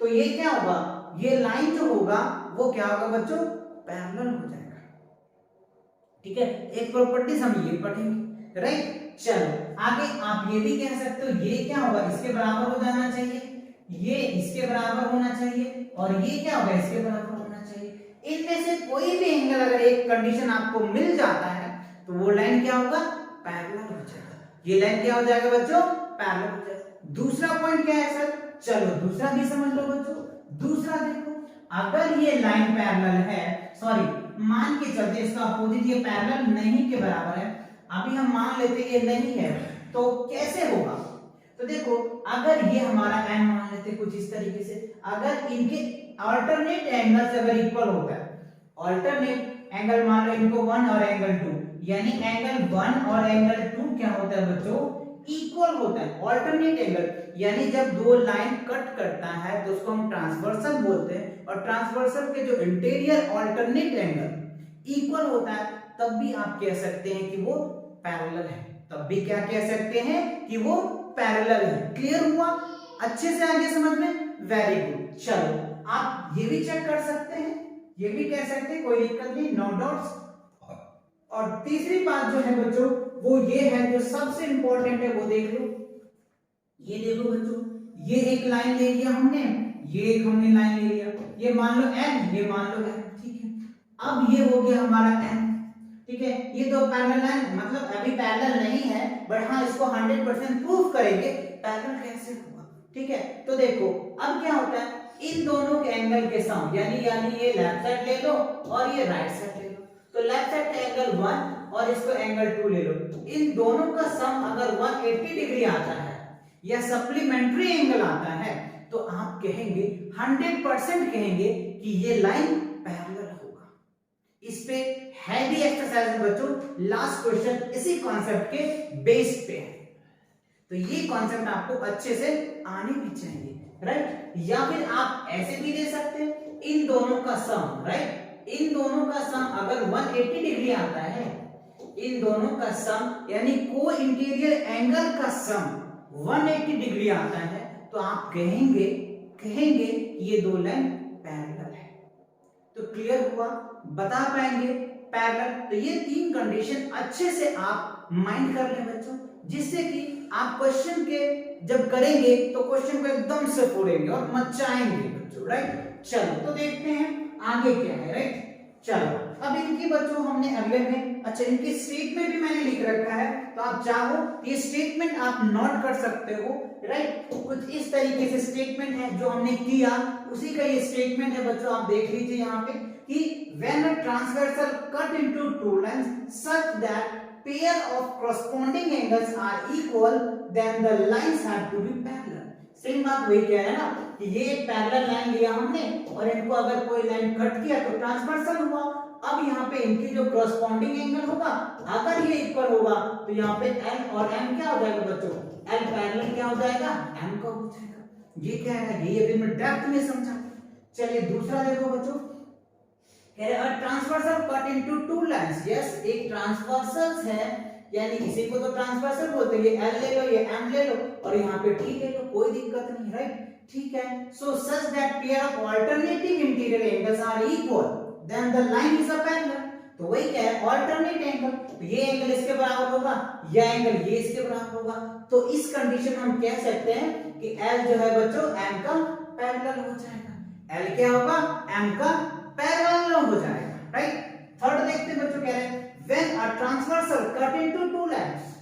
तो ये क्या होगा, ये लाइन जो होगा वो क्या होगा बच्चों, पैरेलल हो जाएगा, ठीक है। एक प्रॉपर्टीज हम ये पढ़ेंगे, राइट। चलो आगे आप ये भी कह सकते हो, ये क्या होगा, इसके बराबर हो जाना चाहिए, ये इसके बराबर होना चाहिए, और ये क्या होगा, इसके बराबर होना चाहिए। इनमें से कोई भी एंगल अगर एक कंडीशन आपको मिल जाता है तो वो लाइन क्या होगा, पैरेलल हो जाएगा। ये लाइन क्या हो जाएगा बच्चों, पैरेलल हो जाएगा। दूसरा पॉइंट क्या है सर, चलो दूसरा भी समझ लो बच्चों। दूसरा देखो, अगर ये लाइन पैरेलल है, सॉरी मान के चलते इसका अपोजिट ये पैरेलल नहीं के बराबर है, अभी हम मान लेते ये नहीं है, तो कैसे होगा। तो देखो अगर ये हमारा एंगल मान लेते कुछ इस तरीके से, अगर इनके अल्टरनेट एंगल्स अगर इक्वल होता है, अल्टरनेट एंगल मान लो इनको 1 और एंगल 2, यानी एंगल 1 और एंगल 2 क्या होता है बच्चों, इक्वल होता है। अल्टरनेट एंगल यानी जब दो लाइन कट करता है तो उसको हम ट्रांसवर्सल बोलते हैं, और ट्रांसवर्सल के जो इंटीरियर अल्टरनेट एंगल इक्वल होता है, तब भी आप कह सकते हैं कि वो पैरेलल है, तब भी क्या कह सकते हैं कि वो पैरेलल है। क्लियर हुआ, अच्छे से आगे समझ में, वेरी गुड। चलो आप ये भी चेक कर सकते हैं, ये भी कह सकते हैं, कोई दिक्कत नहीं, नो डाउट्स। और तीसरी बात जो है बच्चों वो ये है, जो सबसे इंपॉर्टेंट है वो देख लो। ये देखो बच्चों, ये एक लाइन ले लिया हमने, ये एक हमने लाइन ले लिया, ये मान लो n, ये मान लो n, ठीक है। अब ये हो गया हमारा n, ठीक है, ये दो पैरेलल लाइन, मतलब अभी पैरेलल नहीं है, बट हाँ इसको 100% प्रूफ करेंगे पैरेलल कैसे होगा, ठीक है। तो देखो अब क्या होता है, इन दोनों के एंगल के सम, यानी ये लेफ्ट साइड ले लो और ये राइट साइड ले लो, तो लेफ्ट साइड का एंगल 1 और इसको एंगल 2 ले लो, इन दोनों का सम अगर 180 डिग्री आता है या सप्लीमेंट्री एंगल आता है, तो आप कहेंगे 100% कहेंगे कि ये लाइन पैरेलल होगा। इस पे हैवी एक्सरसाइज बच्चों, लास्ट क्वेश्चन इसी कॉन्सेप्ट के बेस पे है, तो ये कॉन्सेप्ट आपको अच्छे से आने भी चाहिए, राइट। या फिर आप ऐसे भी दे सकते हैं, इन दोनों का सम, राइट, इन दोनों का सम अगर 180 डिग्री आता है, इन दोनों का सम यानी को इंटीरियर एंगल का सम 180 डिग्री आता है, तो आप कहेंगे ये दो लाइन पैरेलल है। तो क्लियर हुआ, बता पाएंगे पैरेलल। तो ये 3 कंडीशन अच्छे से आप माइंड कर लें बच्चों, जिससे कि आप क्वेश्चन के जब करेंगे तो क्वेश्चन को एकदम से फोड़ेंगे और मचाएंगे बच्चों, राइट। चलो तो देखते हैं आगे क्या है, राइट। चलो अब इनकी बच्चों हमने अगले में, अच्छा इनकी स्टेटमेंट भी मैंने लिख रखा है, तो आप चाहो ये स्टेटमेंट आप नोट कर सकते हो, राइट। कुछ इस तरीके से स्टेटमेंट है जो हमने किया, उसी का ये स्टेटमेंट है बच्चों, आप देख लीजिए यहाँ पे कि when a transversal cut into two lines such that pair of corresponding angles are equal then the lines have to be parallel। Same बात वही कह रहे हैं ना कि ये एक पैरेलल लाइन लिया हमने और इनको अगर कोई लाइन कट किया तो ट्रांसवर्सल हुआ। अब यहाँ पे इनकी जो corresponding एंगल होगा, अगर ये इक्वल होगा तो यहाँ पे L और M क्या हो जाएगा बच्चों, L पैरेलल क्या हो जाएगा, M का हो जाएगा। ये क्या है, ये अभी मैं डेप्थ में समझा। चलिए दूसरा देखो बच्चों, कह रहे हैं transversal cut into two lines. Yes, एक ट्रांसवर्सल है, यानी इसी को तो ट्रांसवर्सल बोलते हैं। ये एल ले लो, ये एम ले लो और यहाँ पे टी ले लो, कोई दिक्कत नहीं, राइट? ठीक है। So such that pair of alternative interior angles are equal, then the line is a parallel. तो वही क्या है, अल्टरनेट एंगल। तो ये एंगल इसके बराबर होगा, यह एंगल ये इसके बराबर होगा। तो इस कंडीशन में हम कह सकते हैं कि एल जो है बच्चों एम का पैरेलल हो जाएगा। एल क्या होगा, एम का पैरेलल हो जाएगा, राइट? थर्ड देखते हैं बच्चों, कह रहे हैं when a transversal cut into two lines.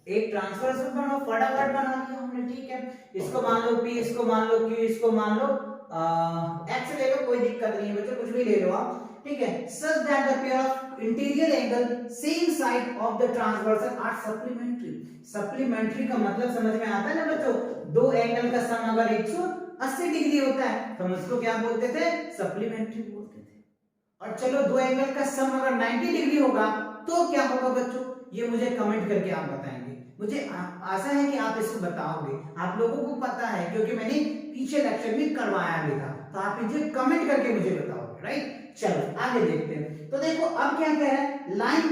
एक ट्रांसवर्सल बनाओ, फटाफट बना लिया हमने, ठीक है। इसको मान लो P, इसको मान लो Q, इसको मान लो X ले लो, कोई दिक्कत नहीं है बच्चों, कुछ भी ले लो आप, ठीक है। Such that the pair of interior angle same side of the transversal are supplementary. Supplementary का मतलब समझ में आता है ना बच्चों, दो एंगल का सम अगर 180 डिग्री होता है तो हम उसको क्या बोलते थे, सप्लीमेंट्री बोलते थे। और चलो दो एंगल का सम अगर 90 डिग्री होगा तो क्या होगा बच्चों, ये मुझे कमेंट करके आप बताएंगे। मुझे आशा है कि आप इसको बताओगे, आप लोगों को पता है क्योंकि मैंने पीछे लेक्चर में करवाया भी था, तो आप मुझे कमेंट करके मुझे बताओगे, राइट? चलो आगे देखते हैं। तो देखो अब क्या कह रहा है, लाइन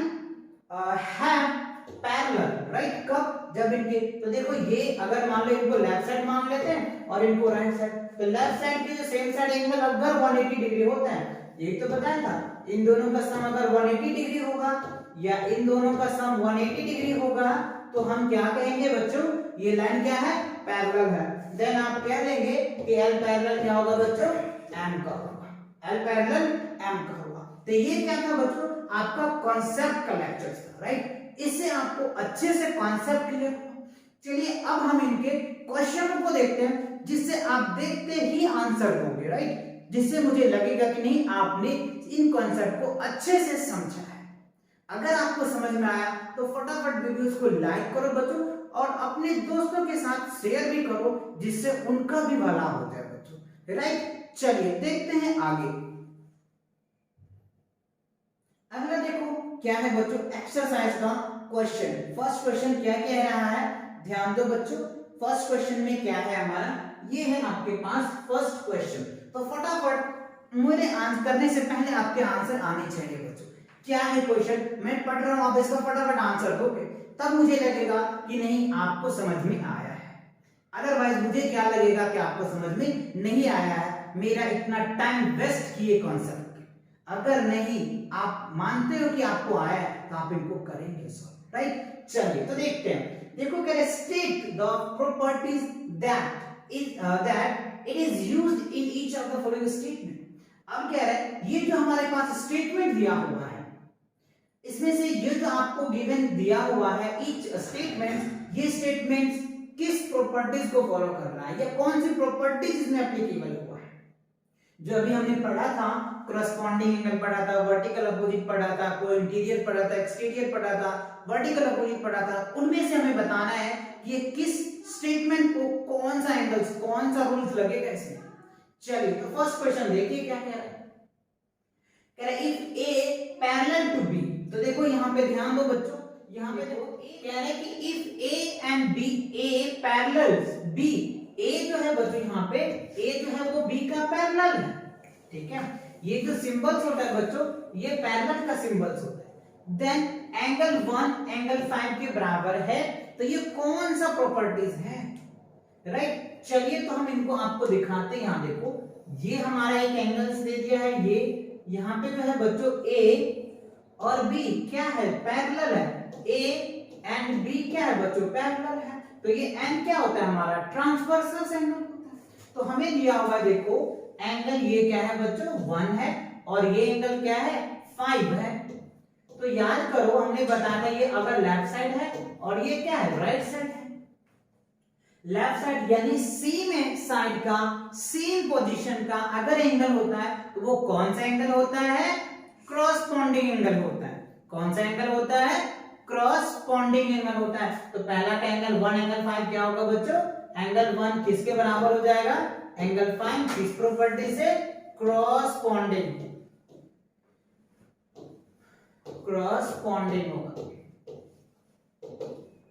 है पैरेलल, राइट? कब, जब इनके, तो देखो ये अगर मान लो इनको लेफ्ट साइड मान लेते हैं और इनको राइट साइड, तो लेफ्ट साइड के जो सेम साइड एंगल अगर 180 डिग्री होता है, यही तो बताया था, इन दोनों का सम अगर 180 डिग्री होगा या इन दोनों का सम 180 डिग्री होगा तो हम क्या कहेंगे बच्चों, ये लाइन क्या है, पैरेलल है। देन आप कह देंगे कि L पैरेलल क्या होगा बच्चों, M का होगा। L पैरेलल M का होगा। तो ये क्या था बच्चों, आपका कॉन्सेप्ट का लेक्चर था, राइट? इससे आपको अच्छे से कॉन्सेप्ट क्लियर हुआ। चलिए अब हम इनके क्वेश्चनों को देखते हैं, जिससे आप देखते ही आंसर दोगे, राइट? जिससे मुझे लगेगा कि नहीं आपने इन कॉन्सेप्ट को अच्छे से समझा है। अगर आपको समझ में आया तो फटाफट वीडियोस को लाइक करो बच्चों, और अपने दोस्तों के साथ शेयर भी करो, जिससे उनका भी भला हो जाए बच्चों, राइट? चलिए देखते हैं आगे। अगला देखो क्या है बच्चों, एक्सरसाइज का क्वेश्चन। फर्स्ट क्वेश्चन क्या कह रहा है, ध्यान दो बच्चों। फर्स्ट क्वेश्चन में क्या है हमारा, ये है आपके पास फर्स्ट क्वेश्चन। तो फटाफट मेरे आंसर करने से पहले आपके आंसर आने चाहिए बच्चों। क्या है क्वेश्चन, मैं पढ़ रहा हूं, आप इसका फटाफट आंसर दोगे, तब मुझे लगेगा कि नहीं आपको समझ में आया है। अदरवाइज मुझे क्या लगेगा कि आपको समझ में नहीं आया है, मेरा इतना टाइम वेस्ट किए कॉन्सेप्ट। अगर नहीं आप मानते हो कि आपको आया है तो आप इनको करेंगे सॉल्व, राइट? चलिए तो देखते हैं। देखो कह रहे state the properties that it is used in each of the following statement. अब कह रहे हैं ये जो हमारे पास स्टेटमेंट दिया हुआ है, इसमें से ये जो आपको गिवन दिया हुआ है ईच स्टेटमेंट, ये स्टेटमेंट्स किस प्रॉपर्टीज को फॉलो कर रहा है या कौन सी प्रॉपर्टीज इसमें एप्लीकेबल हुआ है। जो अभी हमने पढ़ा था, करस्पॉन्डिंग एंगल पढ़ा था, वर्टिकल अपोजिट पढ़ा था, को इंटीरियर पढ़ा था, एक्सटीरियर पढ़ा था, वर्टिकल अपोजिट पढ़ा था, उनमें से हमें बताना है कि ये किस स्टेटमेंट को कौन सा एंगल्स, कौन सा रूल्स लगेगा इसमें। चलिए तो फर्स्ट क्वेश्चन देखिए क्या कह रहा है। कह रहा है if A parallel to B, तो देखो यहाँ पे ध्यान दो बच्चों, यहाँ पे देखो कह रहे हैं कि if A and B, A parallels B, A जो है बच्चों यहाँ पे ए जो है वो बी का पैरेलल है, ठीक है। ये जो सिंबल्स होता है बच्चों, ये पैरेलल का सिंबल्स होता है। देन एंगल 1 एंगल 5 के बराबर है, तो ये कौन सा प्रॉपर्टीज है, राइट? चलिए तो हम इनको आपको दिखाते हैं। यहाँ देखो ये हमारा एक एंगल्स दे दिया है, ये यहाँ पे जो है बच्चों ए और बी क्या है, पैरेलल है। ए एंड बी क्या है बच्चों, पैरेलल है। तो ये एन क्या होता है हमारा, ट्रांसवर्सल एंगल होता है। तो हमें दिया होगा देखो एंगल ये क्या है बच्चों 1 है और ये एंगल क्या है 5 है। तो याद करो हमने बताया ये अगर लेफ्ट साइड है और ये क्या है राइट साइड है। लेफ्ट साइड यानी सेम साइड का सेम पोजीशन का अगर एंगल होता है तो वो कौन सा एंगल होता है, क्रॉसपॉन्डिंग एंगल होता है। कौन सा एंगल होता है, क्रॉसपॉन्डिंग एंगल होता है। तो पहला का एंगल 1 एंगल 5 क्या होगा बच्चों, एंगल 1 किसके बराबर हो जाएगा, एंगल 5 किस प्रॉपर्टी से, क्रॉसपॉन्डिंग, क्रॉसपॉन्डिंग होगा।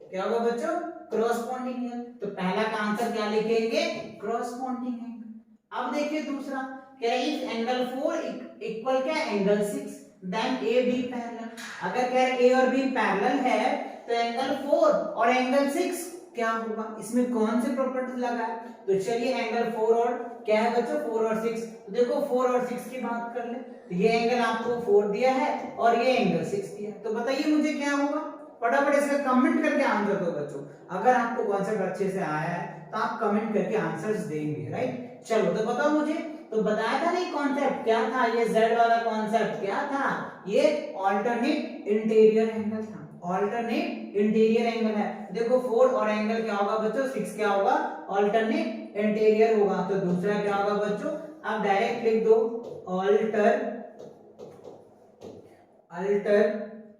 क्या होगा बच्चों, क्रॉसपॉन्डिंग एंगल। तो पहला का आंसर क्या लिखेंगे, क्रॉसपॉन्डिंग एंगल। अब देखिए दूसरा क्या इफ एंगल 4 इक्वल क्या angle 6 then A B parallel. अगर कह रहे ए और बी पैरेलल है तो एंगल 4 और एंगल 6 क्या होगा, इसमें कौन से प्रॉपर्टीज लगा है। तो चलिए एंगल 4 और क्या है बच्चों 4 और 6, तो देखो 4 और 6 की बात कर ले, तो ये एंगल आपको 4 दिया है और ये एंगल 6 दिया है, तो बताइए मुझे क्या होगा। फटाफट इसका कमेंट करके आंसर दो बच्चों। अगर आपको कॉन्सेप्ट अच्छे से आया है तो आप कमेंट करके आंसर्स देंगे, राइट। चलो तो बताओ मुझे, तो बताया था नहीं कॉन्सेप्ट क्या था, ये z वाला कॉन्सेप्ट क्या था, ये ऑल्टरनेट इंटीरियर एंगल था। ऑल्टरनेट इंटीरियर एंगल है, देखो 4 और एंगल क्या होगा बच्चों 6 क्या होगा ऑल्टरनेट इंटीरियर होगा। तो दूसरा क्या होगा बच्चों, आप डायरेक्ट लिख दो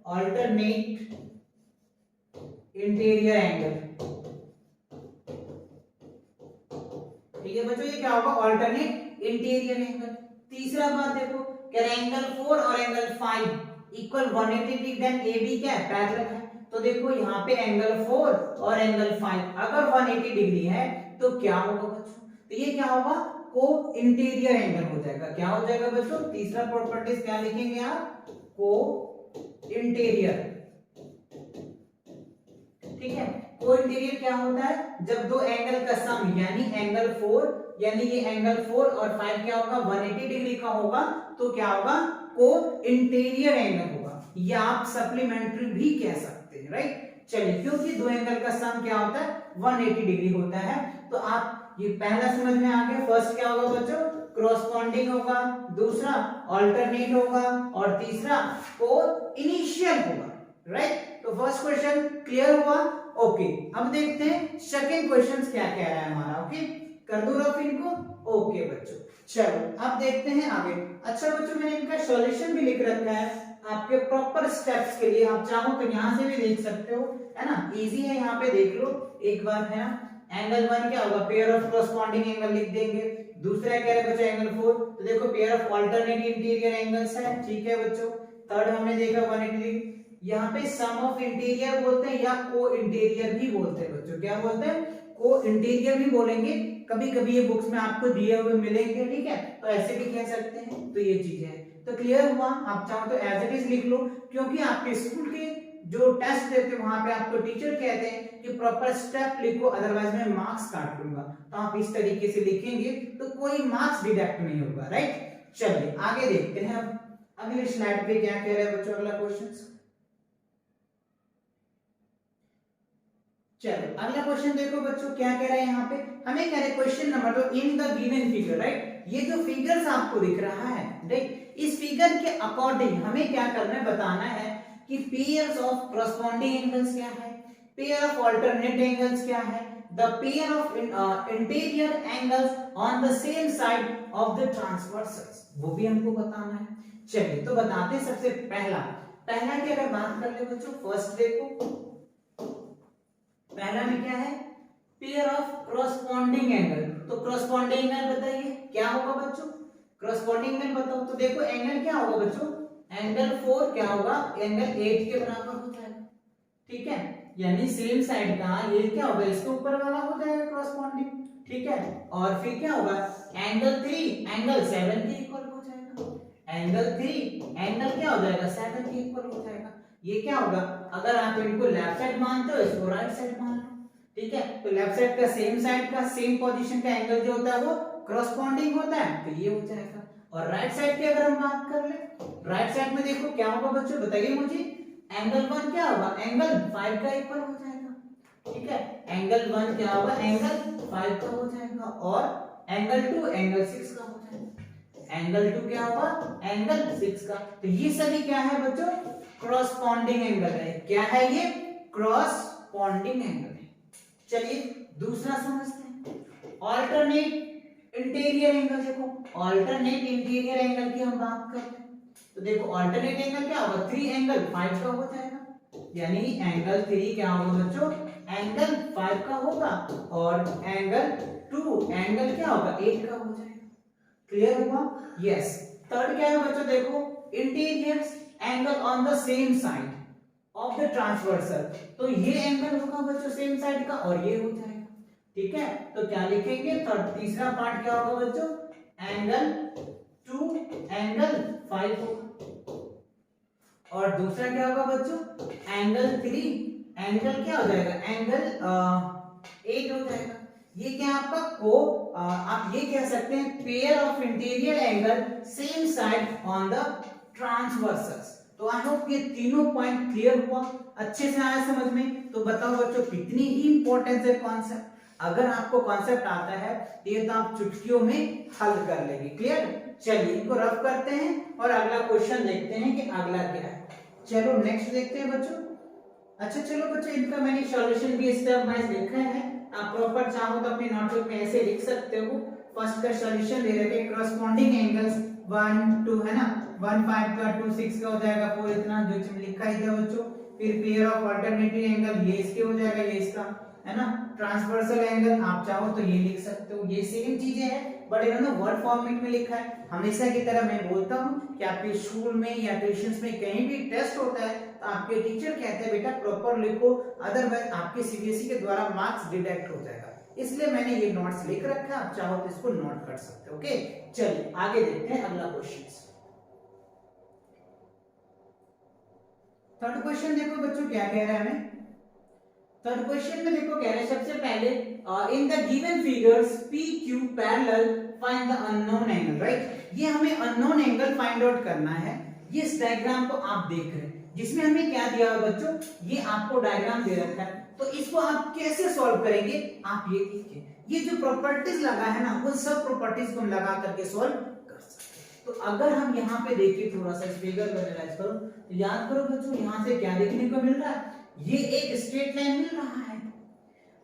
ऑल्टरनेट इंटीरियर एंगल। ठीक है बच्चों, ये क्या होगा ऑल्टरनेट इंटीरियर एंगल। तीसरा बात देखो, क्या एंगल 4 और angle 5 equal 180 degree, then AB क्या है पैरेलल है। तो देखो यहाँ पे एंगल 4 और एंगल 5 अगर 180 डिग्री है तो क्या होगा बच्चों, तो ये क्या होगा को इंटीरियर एंगल हो जाएगा। क्या हो जाएगा बच्चों, तीसरा प्रॉपर्टीज क्या लिखेंगे आप, को इंटीरियर। ठीक है, को इंटीरियर क्या होता है, जब दो एंगल का सम यानी एंगल 4 यानी ये एंगल 4 और 5 क्या होगा 180 डिग्री का होगा, तो क्या होगा को इंटीरियर एंगल होगा, या आप सप्लीमेंट्री भी कह सकते हैं, राइट। चलिए, क्योंकि दो एंगल का सम क्या होता है 180 डिग्री होता है, तो आप ये पहला समझ में आ गया। फर्स्ट क्या होगा बच्चों क्रॉसपॉन्डिंग होगा, दूसरा ऑल्टरनेट होगा और तीसरा को इनिशियल होगा, राइट। तो फर्स्ट क्वेश्चन क्लियर हुआ। ओके, अब देखते हैं सेकंड क्वेश्चन क्या कह रहा है हमारा। ओके, कर दो रफ इनको। ओके बच्चों, चलो अब देखते हैं आगे। अच्छा बच्चों, मैंने इनका सॉल्यूशन भी लिख रखा है आपके प्रॉपर स्टेप्स के लिए, आप चाहो तो यहाँ से भी देख सकते हो, है ना, इजी है, यहाँ पे देख लो एक बार, है ना। एंगल 1 क्या होगा पेयर ऑफ कॉरस्पॉन्डिंग एंगल लिख देंगे। दूसरा कह रहे बच्चों एंगल 4, तो देखो pair of alternate interior angles है, ठीक है बच्चों। थर्ड हमने देखा 180 डिग्री। यहाँ पे सम ऑफ इंटीरियर बोलते हैं या को इंटीरियर भी बोलते हैं बच्चों, क्या बोलते हैं को इंटीरियर भी बोलेंगे, कभी कभी ये बुक्स में आपको दिए हुए मिलेंगे, ठीक है, तो ऐसे भी कह सकते हैं। तो ये चीज है, तो क्लियर हुआ। आप चाहो तो एज इट इज लिख लो, क्योंकि आपके स्कूल के जो टेस्ट देते हैं वहां पे आपको टीचर कहते हैं कि प्रॉपर स्टेप लिखो, अदरवाइज मैं मार्क्स काट लूंगा। तो आप इस तरीके से लिखेंगे तो कोई मार्क्स डिडक्ट नहीं होगा, राइट। चलिए आगे देखते हैं। अब अगले स्लाइड पे क्या कह रहे हैं बच्चों, अगला क्वेश्चन। चलो अगला क्वेश्चन देखो बच्चों, क्या कह रहे हैं यहाँ पे, हमें कह रहे हैं question number 2 in the given figure, right. ये जो फिगर्स आपको दिख रहा है, राइट, इस फिगर के अकॉर्डिंग हमें क्या करना है, बताना है कि पेयर्स ऑफ कॉरस्पॉन्डिंग एंगल्स क्या है, पेयर ऑफ अल्टरनेट एंगल्स क्या है, the pair of interior angles on the same side of the transversals, वो भी हमको बताना है। चलिए तो बताते हैं। सबसे पहला की अगर बात कर ले बच्चों, फर्स्ट देखो, पहला में क्या है पेयर ऑफ कॉरस्पॉन्डिंग एंगल। तो कॉरस्पॉन्डिंग एंगल बताइए क्या होगा बच्चों, कॉरस्पॉन्डिंग एंगल बताओ। तो देखो एंगल क्या होगा बच्चों, एंगल 4 क्या होगा एंगल 8 के बराबर हो जाएगा, ठीक है, यानी सेम साइड का ये क्या होगा इसके ऊपर वाला हो जाएगा कॉरस्पॉन्डिंग, ठीक है। और फिर क्या होगा एंगल 3 एंगल 7 के इक्वल हो जाएगा, एंगल 3 एंगल क्या हो जाएगा 7 के इक्वल हो जाएगा। ये क्या होगा, अगर आप इनको लेफ्ट साइड मानते हो इसको राइट साइड मान लो, ठीक है। तो लेफ्ट साइड का सेम साइड का सेम पोजीशन का एंगल जो होता है वो कॉरस्पॉन्डिंग होता है, तो ये हो जाएगा। और राइट साइड की अगर हम बात कर ले, राइट साइड में देखो क्या होगा बच्चों बताइए मुझे, एंगल 1 क्या होगा एंगल 5 का इक्वल हो जाएगा, ठीक है, एंगल 1 क्या होगा एंगल 5 का हो जाएगा, और एंगल 2 एंगल 6 का हो जाएगा, एंगल 2 क्या होगा एंगल 6 का। तो ये सभी क्या है बच्चों कॉरस्पॉन्डिंग एंगल है। क्या है ये कॉरस्पॉन्डिंग एंगल है। चलिए दूसरा समझते हैं, ऑल्टरनेट इंटीरियर एंगल। देखो ऑल्टरनेट इंटीरियर एंगल की हम बात करते हैं, तो देखो ऑल्टरनेट एंगल क्या होगा 3 एंगल 5 का हो जाएगा, यानी एंगल 3 क्या होगा बच्चों एंगल 5 का होगा, और एंगल 2 एंगल क्या होगा 8 का हो जाएगा। क्लियर हुआ, यस। थर्ड क्या है बच्चों, देखो interior angle on the same side of the transversal, तो ये एंगल होगा बच्चों सेम साइड का और ये हो जाएगा, ठीक है। तो क्या लिखेंगे, तीसरा पार्ट क्या होगा बच्चों एंगल 2 एंगल 5 होगा। और दूसरा क्या होगा बच्चों, एंगल 3 एंगल क्या हो जाएगा, एंगल 8 हो जाएगा। ये क्या आपका आप ये कह सकते हैं pair of interior angle same side on the transversals. तो आई होप ये तीनों पॉइंट क्लियर हुआ, अच्छे से आया समझ में। तो बताओ बच्चों कितनी ही इंपॉर्टेंस है कॉन्सेप्ट। अगर आपको कॉन्सेप्ट आता है तो ये तो आप चुटकियों में हल कर लेंगे। क्लियर, चलिए इनको रफ करते हैं और अगला क्वेश्चन देखते हैं कि अगला क्या है। चलो नेक्स्ट देखते हैं बच्चों। अच्छा चलो बच्चों, इनका मैंने सॉल्यूशन भी स्टेप वाइज लिखा है, आप प्रॉपर चाहो तो अपने नोटबुक में ऐसे लिख सकते हो। फर्स्ट का सॉल्यूशन दे रखे करस्पॉन्डिंग एंगल्स 1 2 है ना, 1 5 का 2 6 का हो जाएगा 4, इतना जो लिखा ही था बच्चों। फिर पेयर ऑफ अल्टरनेटिव एंगल, ये इसके हो जाएगा, ये इसका है ना। ट्रांसवर्सल एंगल आप चाहो तो ये लिख सकते हो, ये सेम चीजें हैं बट इन्होंने वर्ड फॉर्मेट में लिखा है। हमेशा की तरह मैं बोलता हूँ कि आपके स्कूल में या ट्यूशंस में कहीं भी टेस्ट होता है तो आपके टीचर कहते हैं बेटा प्रॉपर लिखो, अदरवाइज आपके सीबीएसई के द्वारा मार्क्स डिडक्ट हो जाएगा। इसलिए मैंने ये नोट्स लिख रखा है, आप चाहो तो इसको नोट कर सकते हो। ओके चलिए आगे देखते हैं अगला क्वेश्चन। थर्ड क्वेश्चन देखो बच्चों क्या कह रहा है हमें। थर्ड क्वेश्चन में देखो कह रहे हैं सबसे पहले in the given figures PQ parallel find the unknown angle, right. ये हमें अननोन एंगल फाइंड आउट करना है। ये इस डायग्राम को आप देख रहे हैं जिसमें हमें क्या दिया है बच्चों, ये आपको डायग्राम दे रखा है। तो इसको आप कैसे सॉल्व करेंगे, आप ये देखिए, ये जो प्रॉपर्टीज लगा है ना उन सब प्रॉपर्टीज को हम लगा करके सॉल्व कर सकते हैं। तो अगर हम यहाँ पे देखिए थोड़ा सा इस फिगर को एनालाइज करो तो याद करो बच्चों यहाँ से क्या देखने को मिल रहा है, ये एक स्ट्रेट लाइन मिल रहा है।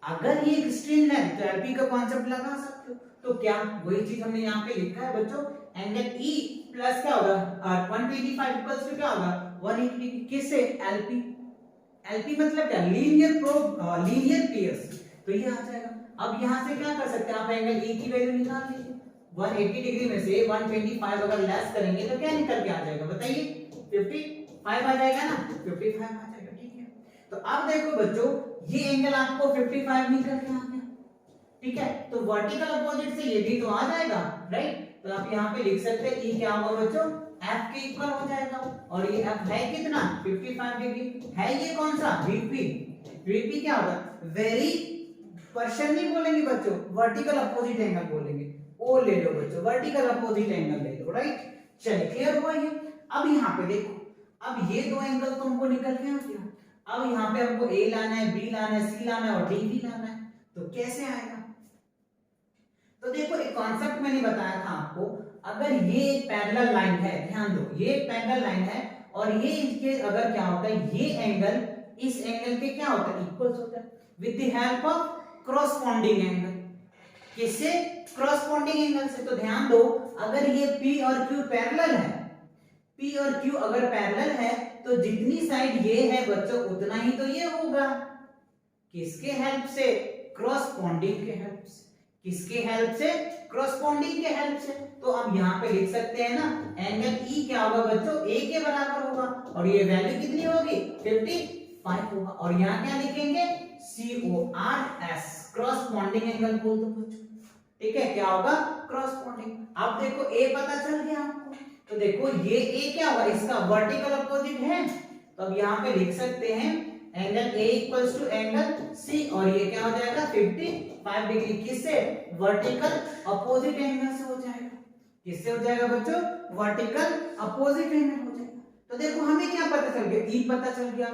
अगर ये एक स्ट्रेट लाइन तो एलपी का कॉन्सेप्ट लगा सकते हो। तो क्या वही चीज हमने यहाँ पे लिखा है बच्चों, एंगल E प्लस क्या होगा 125 इक्वल्स टू क्या होगा 180 डिग्री, किससे एलपी। एलपी मतलब क्या, लीनियर पेयर्स। तो ये आ जाएगा। अब यहाँ से क्या कर सकते हैं आप, एंगल E की वैल्यू निकाल लीजिए। 180 डिग्री में से 125 अगर लेस करेंगे तो क्या निकल के आ जाएगा बताइए, 55 आ जाएगा ना, 55 आ जाएगा। ठीक है, तो अब देखो बच्चों ये एंगल आपको 55 निकल के आ गया। ठीक है, तो वर्टिकल अपोजिट से ये भी तो आ जाएगा, राइट। तो आप यहाँ पे लिख सकते हैं E क्या होगा बच्चों, F के इक्वल हो जाएगा। और ये F है कितना 55 डिग्री है। ये कौन सा VP, VP क्या होगा, वेरी पर्सन नहीं बोलेंगे बच्चों, वर्टिकल अपोजिट एंगल बोलेंगे। ओ ले लो बच्चों, वर्टिकल अपोजिट एंगल ले लो, राइट। चलिए क्लियर हुआ ये। अब यहाँ पे देखो, अब ये दो एंगल तो हमको निकल के आ गया। अब यहाँ पे हमको A लाना है, B लाना है, C लाना है और D भी लाना है। तो कैसे आएगा, तो देखो एक कॉन्सेप्ट मैंने बताया था आपको। अगर ये एक पैरेलल लाइन है, ध्यान दो ये एक पैरेलल लाइन है और ये इसके अगर क्या होता है, ये एंगल इस एंगल के क्या होता है, इक्वल्स होता है with the help of corresponding angle. किससे, क्रॉसपोंडिंग एंगल से। तो ध्यान दो अगर ये P और Q पैरेलल है, P और Q अगर पैरेलल है तो जितनी साइड ये है बच्चों उतना ही तो ये होगा। किसके हेल्प से, क्रॉसपोंडिंग के हेल्प से। किसके हेल्प से, क्रॉसपोंडिंग के हेल्प से। तो हम यहाँ पे लिख सकते हैं ना, एंगल E क्या होगा बच्चों, A के बराबर होगा और ये वैल्यू कितनी होगी 55 होगा। और यहाँ क्या लिखेंगे CORS, क्रॉसपोंडिंग एंगल बोल दो बच्चों। ठीक है, क्या होगा क्रॉसपोंडिंग। अब देखो A पता चल गया आपको, तो देखो ये A क्या होगा, इसका वर्टिकल अपोजिट है। तो अब यहाँ पे लिख सकते हैं angle A equals to angle C और ये क्या हो जाएगा 55 डिग्री। किससे, वर्टिकल अपोजिट एंगल से हो जाएगा। किससे हो जाएगा बच्चों, वर्टिकल अपोजिट एंगल हो जाएगा। तो देखो हमें क्या पता चल गया, E पता चल गया,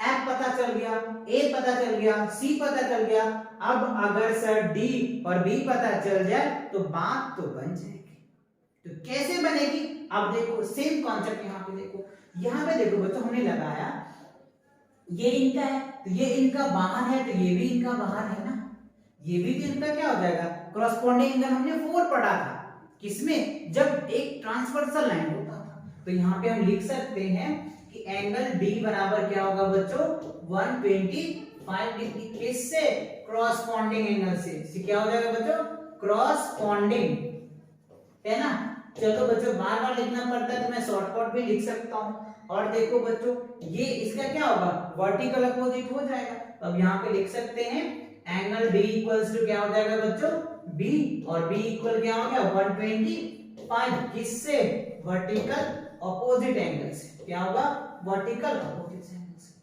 F पता चल गया, A पता चल गया, C पता चल गया। अब अगर सर D और B पता चल जाए तो बात तो बन जाएगी। तो कैसे बनेगी, अब देखो सेम कॉन्सेप्ट यहाँ पे देखो, यहाँ पे देखो बच्चों हमने लगाया ये इनका है तो ये इनका बाहर है तो ये भी इनका बाहर है ना, ये भी तो इनका क्या हो जाएगा क्रॉसपोंडिंग एंगल। हमने 4 पढ़ा था किसमें, जब एक ट्रांसवर्सल लाइन होता था। तो यहाँ पे हम लिख सकते हैं कि एंगल D बराबर क्या होगा बच्चों 125 डिग्री। किससे, क्रॉसपोंडिंग एंगल से। क्या हो जाएगा बच्चों, क्रॉसपोंडिंग, है ना। चलो बच्चों बार बार लिखना पड़ता है तो मैं शॉर्टकट भी लिख सकता हूँ। और देखो बच्चों ये इसका क्या होगा, वर्टिकल अपोजिट हो जाएगा। तो अब यहाँ पे लिख सकते हैं एंगल बी इक्वल्स टू क्या हो जाएगा बच्चों, बी, और बी इक्वल क्या हो गया 125, किससे, वर्टिकल ऑपोजिट एंगल से, क्या होगा, वर्टिकल ऑपोजिट एंगल से।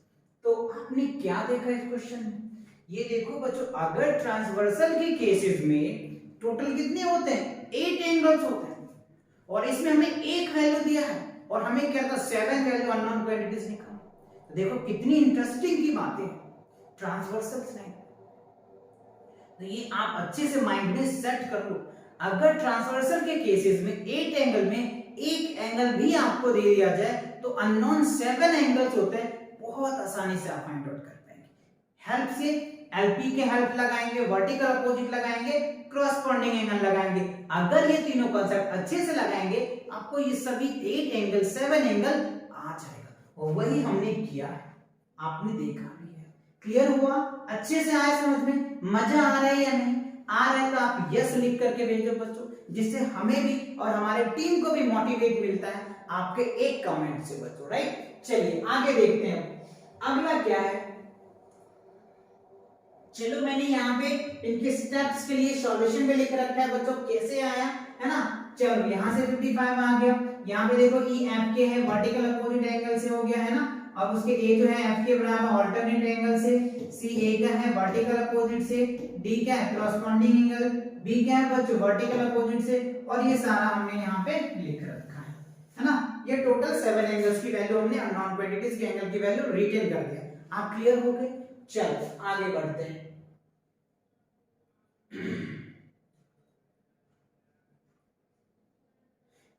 तो आपने क्या देखा इस क्वेश्चन में, ये देखो बच्चों, अगर ट्रांसवर्सल के केसेस में टोटल कितने होते हैं, 8 एंगल्स होते हैं, और इसमें हमें एक वैल्यू दिया है और हमें क्या था 7 वैल्यू अननोन क्वांटिटीज निकालना। तो देखो कितनी इंटरेस्टिंग की बातें ट्रांसवर्सल साइन। तो ये आप अच्छे से माइंड में सेट कर लो, अगर ट्रांसवर्सल के केसेस में 8 एंगल में एक एंगल भी आपको दे दिया जाए तो अननोन 7 एंगल्स होते हैं, बहुत आसानी से आप फाइंड आउट कर पाएंगे। हेल्प से एलपी के हेल्प लगाएंगे, वर्टिकल अपोजिट लगाएंगे, क्रॉसपॉन्डिंग एंगल लगाएंगे। अगर ये तीनों कांसेप्ट अच्छे से लगाएंगे आपको ये सभी 8 एंगल 7 एंगल आ जाएगा, और वही हमने किया है, आपने देखा भी है। क्लियर हुआ, अच्छे से आया समझ में, मजा आ रहा है या नहीं आ रहा है तो आप यस लिख करके भेजो बच्चों, जिससे हमें भी और हमारे टीम को भी मोटिवेट मिलता है आपके एक कमेंट से बच्चों, राइट। चलिए आगे देखते हैं, अगला क्या है। चलो मैंने यहाँ पे इनके स्टेप्स के लिए सॉल्यूशन में लिख रखा है बच्चों, कैसे आया है ना। चलो यहाँ से 55 आ गया, यहाँ पे देखो ई एफ के है वर्टिकल अपोजिट एंगल से हो गया है ना। अब उसके ए जो है एफ के बराबर ऑल्टरनेट एंगल से, सी ए का है वर्टिकल अपोजिट से, डी क्या है क्रॉसपॉन्डिंग एंगल, बी क्या है बच्चों वर्टिकल अपोजिट से, और ये सारा हमने यहाँ पे लिख रखा है ना। ये टोटल 7 एंगल्स की वैल्यू हमने नॉन क्वांटिटीज के एंगल की वैल्यू रिटेन कर दिया। आप क्लियर हो गए, चलो आगे बढ़ते हैं।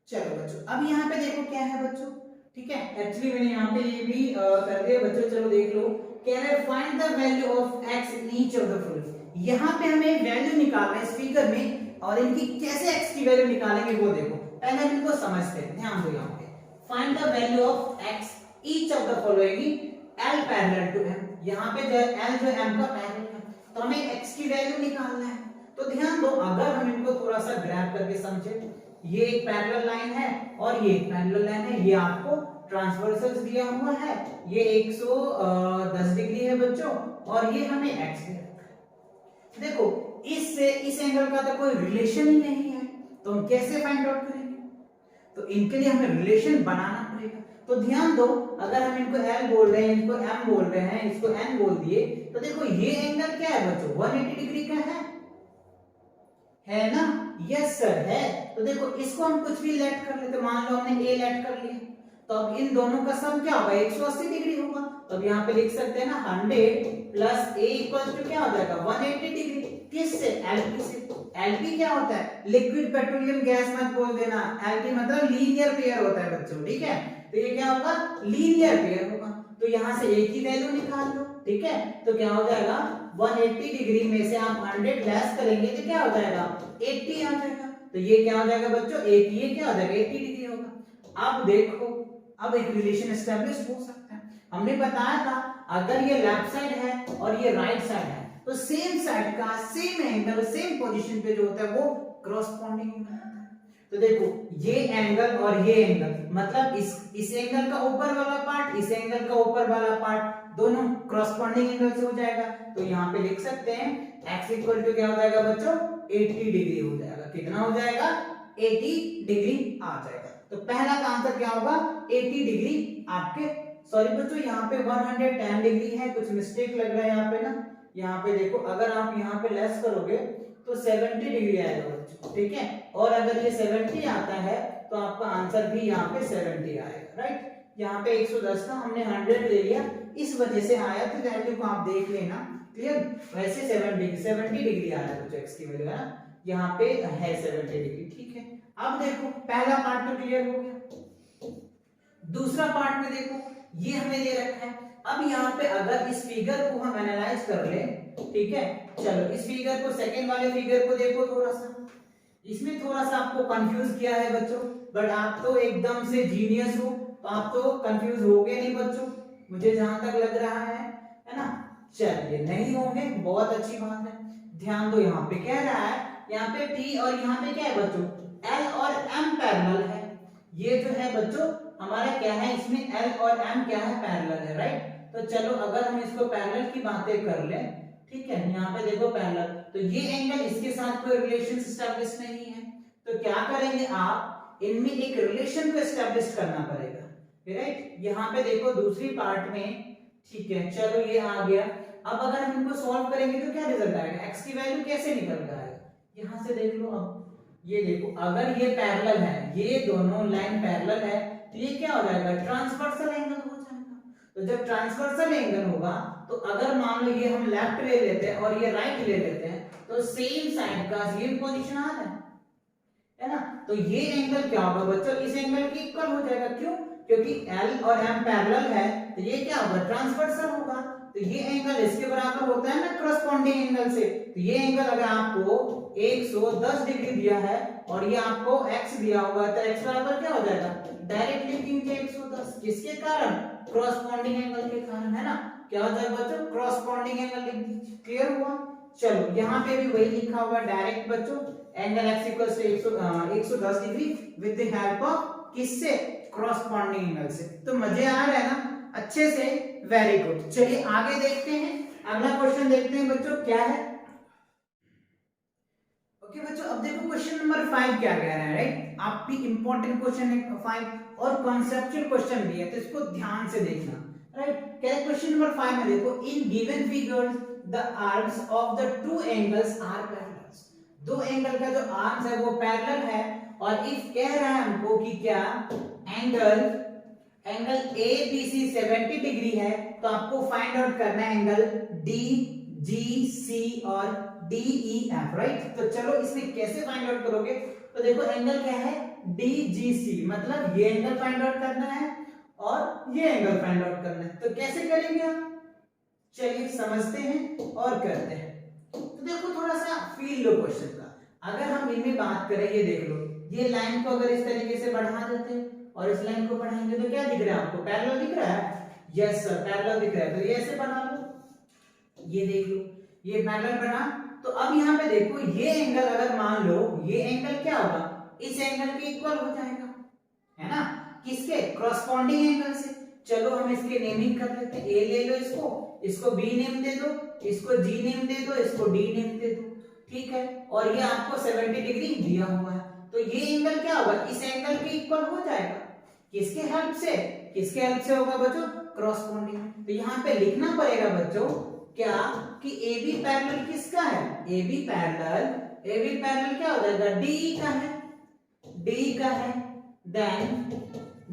चलो बच्चों अब यहाँ पे देखो क्या है बच्चों, ठीक है, एक्चुअली मैंने यहाँ पे ये भी कर दिया बच्चों। चलो देख लो, कह रहे find the value of x in each of the following. यहाँ पे हमें वैल्यू निकालना है इस फिगर में, और इनकी कैसे x की वैल्यू निकालेंगे वो देखो, पहले हम इनको समझते हैं, ध्यान दो। यहाँ पे find the value of x each of the following l parallel to m। यहाँ पे जो l जो m का पैरेलल है, तो हमें x की वैल्यू निकालना है। तो ध्यान दो, अगर हम इनको थोड़ा सा ग्रैब करके समझे, ये एक पैरेलल लाइन है और ये एक पैरेलल लाइन है, ये आपको ट्रांसवर्सल दिया हुआ है, ये 110 डिग्री है बच्चों, और ये हमें x दे रखा है। देखो इससे इस एंगल का तो कोई रिलेशन ही नहीं है, तो हम कैसे फाइंड आउट करेंगे, तो इनके लिए हमें रिलेशन बनाना पड़ेगा। तो ध्यान दो, अगर हम इनको l बोल रहे हैं, इनको m बोल रहे हैं, इसको n बोल दिए, तो देखो ये एंगल क्या है बच्चों 180 डिग्री का है ना, यस सर है। तो देखो इसको हम कुछ भी लेट कर लेते, मान लो हमने a लेट कर लिया, तो अब इन दोनों का सम क्या होगा 180 डिग्री होगा। तो अब यहाँ पे लिख सकते हैं ना 100 प्लस a इक्वल टू क्या हो जाएगा 180 डिग्री, किससे, एलपी से। एलपी क्या होता है, लिक्विड पेट्रोलियम गैस मत बोल देना, एलपी मतलब लीनियर पेयर होता है बच्चों, ठीक है। तो ये क्या होगा लीनियर पेयर होगा, तो यहाँ से a की वैल्यू निकाल लो, ठीक है। तो क्या हो जाएगा 180 डिग्री में से आप 100 लेस करेंगे तो क्या हो जाएगा 80 आ जाएगा। तो ये क्या हो जाएगा बच्चों 80, ये क्या हो जाएगा 80 डिग्री होगा। अब देखो, अब एक रिलेशन एस्टेब्लिश हो सकता है। हमने बताया था अगर ये लेफ्ट साइड है और ये राइट साइड है, तो सेम साइड का सेम एंगल सेम पोजीशन पे जो होता है वो क्रॉसपॉन्डिंग एंगल होता है। तो देखो ये एंगल और ये एंगल, मतलब इस एंगल का ऊपर वाला पार्ट, इस एंगल का ऊपर वाला पार्ट, दोनों क्रॉसपॉन्डिंग एंगल से हो जाएगा। तो यहाँ पे लिख सकते हैं x इक्वल टू क्या हो जाएगा बच्चों 80 डिग्री हो जाएगा। कितना हो जाएगा 80 डिग्री आ जाएगा। तो पहला का आंसर क्या होगा 80 डिग्री आपके, सॉरी बच्चों यहाँ पे 110 डिग्री है, कुछ मिस्टेक लग रहा है यहाँ पे ना। यहाँ पे देखो अगर आप यहाँ पे लेस करोगे तो 70 डिग्री आएगा बच्चों, ठीक है। और अगर ये 70 आता है तो आपका आंसर भी यहाँ पे 70 आएगा, राइट। यहाँ पे 110 था, हमने 100 ले लिया, इस वजह से आया। तो वैल्यू को आप देख लेना, क्लियर। वैसे 70 डिग्री आया बच्चों x की वैल्यू है ना, यहाँ पे है 70 डिग्री, ठीक है। अब देखो पहला पार्ट तो क्लियर हो गया, दूसरा पार्ट में देखो ये हमें दे रखा है। अब यहाँ पे अगर इस फिगर को हम एनालाइज कर ले, ठीक है, चलो इस फिगर को, सेकेंड वाले फिगर को देखो थोड़ा सा, इसमें थोड़ा सा आपको कंफ्यूज किया है बच्चों, बट आप तो एकदम से जीनियस हो, तो आप तो कंफ्यूज हो गए नहीं बच्चों, मुझे जहां तक लग रहा है ना। चलिए नहीं होंगे, बहुत अच्छी बात है। ध्यान दो, यहाँ पे कह रहा है, यहाँ पे T और यहाँ पे क्या है बच्चों L और M पैरेलल है। ये जो है बच्चों हमारा क्या है, इसमें L और M क्या है पैरेलल है, राइट। तो चलो अगर हम इसको पैरेलल की बातें कर ले ठीक है, यहाँ पे देखो पैरेलल, तो ये एंगल इसके साथ कोई रिलेशन एस्टैब्लिश नहीं है, तो क्या करेंगे आप, इनमें एक रिलेशन को एस्टैब्लिश करना पड़ेगा, राइट। यहाँ पे देखो दूसरी पार्ट में, ठीक है, चलो ये आ गया। अब अगर हम इनको सॉल्व करेंगे तो क्या रिजल्ट आएगा, x की वैल्यू कैसे निकल कर आएगा, यहाँ से देख लो। अब ये देखो, अगर ये पैरेलल है, ये दोनों लाइन पैरेलल है, तो ये क्या हो जाएगा, ट्रांसवर्सल एंगल हो जाएगा। तो जब ट्रांसवर्सल एंगल होगा, तो अगर मान लो ये हम लेफ्ट ले लेते हैं और ये राइट ले लेते हैं, तो सेम साइड का सेम पोजीशन आ रहा है ना, तो ये एंगल क्या होगा बच्चों, इस एंगल के इक्वल हो जाएगा। क्यों, क्योंकि L और M पैरेलल है, तो ये क्या होगा, ट्रांसवर्सल होगा। तो ये एंगल इसके बराबर होता है ना करस्पॉन्डिंग एंगल से। तो ये एंगल अगर आपको 110 डिग्री दिया है और ये आपको x दिया हुआ है, तो x बराबर क्या हो जाएगा, डायरेक्ट लिख दीजिए 110, किसके कारण, करस्पॉन्डिंग एंगल के कारण, है ना। क्या हो जाएगा बच्चों, करस्पॉन्डिंग एंगल लिख दीजिए। क्लियर हुआ। चलो यहाँ पे भी वही लिखा हुआ डायरेक्ट बच्चों, angle x equals to 110 degree with the help of किससे, करस्पॉन्डिंग एंगल से। तो मजे आ रहे हैं ना अच्छे से, वेरी गुड। चलिए आगे देखते हैं, अगला क्वेश्चन देखते हैं बच्चों क्या है। ओके बच्चों, अब देखो क्वेश्चन नंबर 5 क्या कह रहा है, राइट। आपकी इंपॉर्टेंट क्वेश्चन है 5 और कॉन्सेप्चुअल क्वेश्चन भी है, तो इसको ध्यान से देखना, राइट। क्या है क्वेश्चन नंबर 5 में, देखो इन given figures the arms of the two angles are parallel. दो एंगल का जो आर्म्स है वो पैरेलल है, और इफ कह रहा है हमको कि क्या एंगल ABC 70 डिग्री है, तो आपको फाइंड आउट करना है एंगल DGC और DEF, राइट। तो चलो इसमें कैसे फाइंड आउट करोगे, तो देखो एंगल क्या है DGC, मतलब ये एंगल फाइंड आउट करना है और ये एंगल फाइंड आउट करना है। तो कैसे करेंगे आप, चलिए समझते हैं और करते हैं। तो देखो थोड़ा सा फील लो क्वेश्चन का। अगर हम इनमें बात करें, ये देख लो, ये लाइन को अगर इस तरीके से बढ़ा देते हैं और इस लाइन को बढ़ाएंगे तो क्या दिख रहा है आपको, पैरेलल दिख रहा है। यस सर, पैरेलल दिख रहा है। तो ये ऐसे बना लो, ये देख लो, ये पैरेलल बना। तो अब यहाँ पे देखो, ये एंगल अगर मान लो, ये एंगल क्या होगा, इस एंगल के इक्वल हो जाएगा, है ना, किसके, करस्पॉन्डिंग एंगल से। चलो हम इसके नेमिंग कर लेते हैं, ए ले लो, इसको बी नेम दे दो, इसको जी नेम दे दो, इसको डी नेम दे दो, ठीक है। और ये आपको 70 डिग्री दिया हुआ है, तो ये एंगल क्या होगा, इस एंगल के इक्वल हो जाएगा। किसके हेल्प से, किसके हेल्प से होगा बच्चों, करस्पॉन्डिंग। तो यहाँ पे लिखना पड़ेगा बच्चों क्या, कि AB पैरेलल किसका है, AB पैरेलल क्या हो जाएगा, DE का है, DE का है।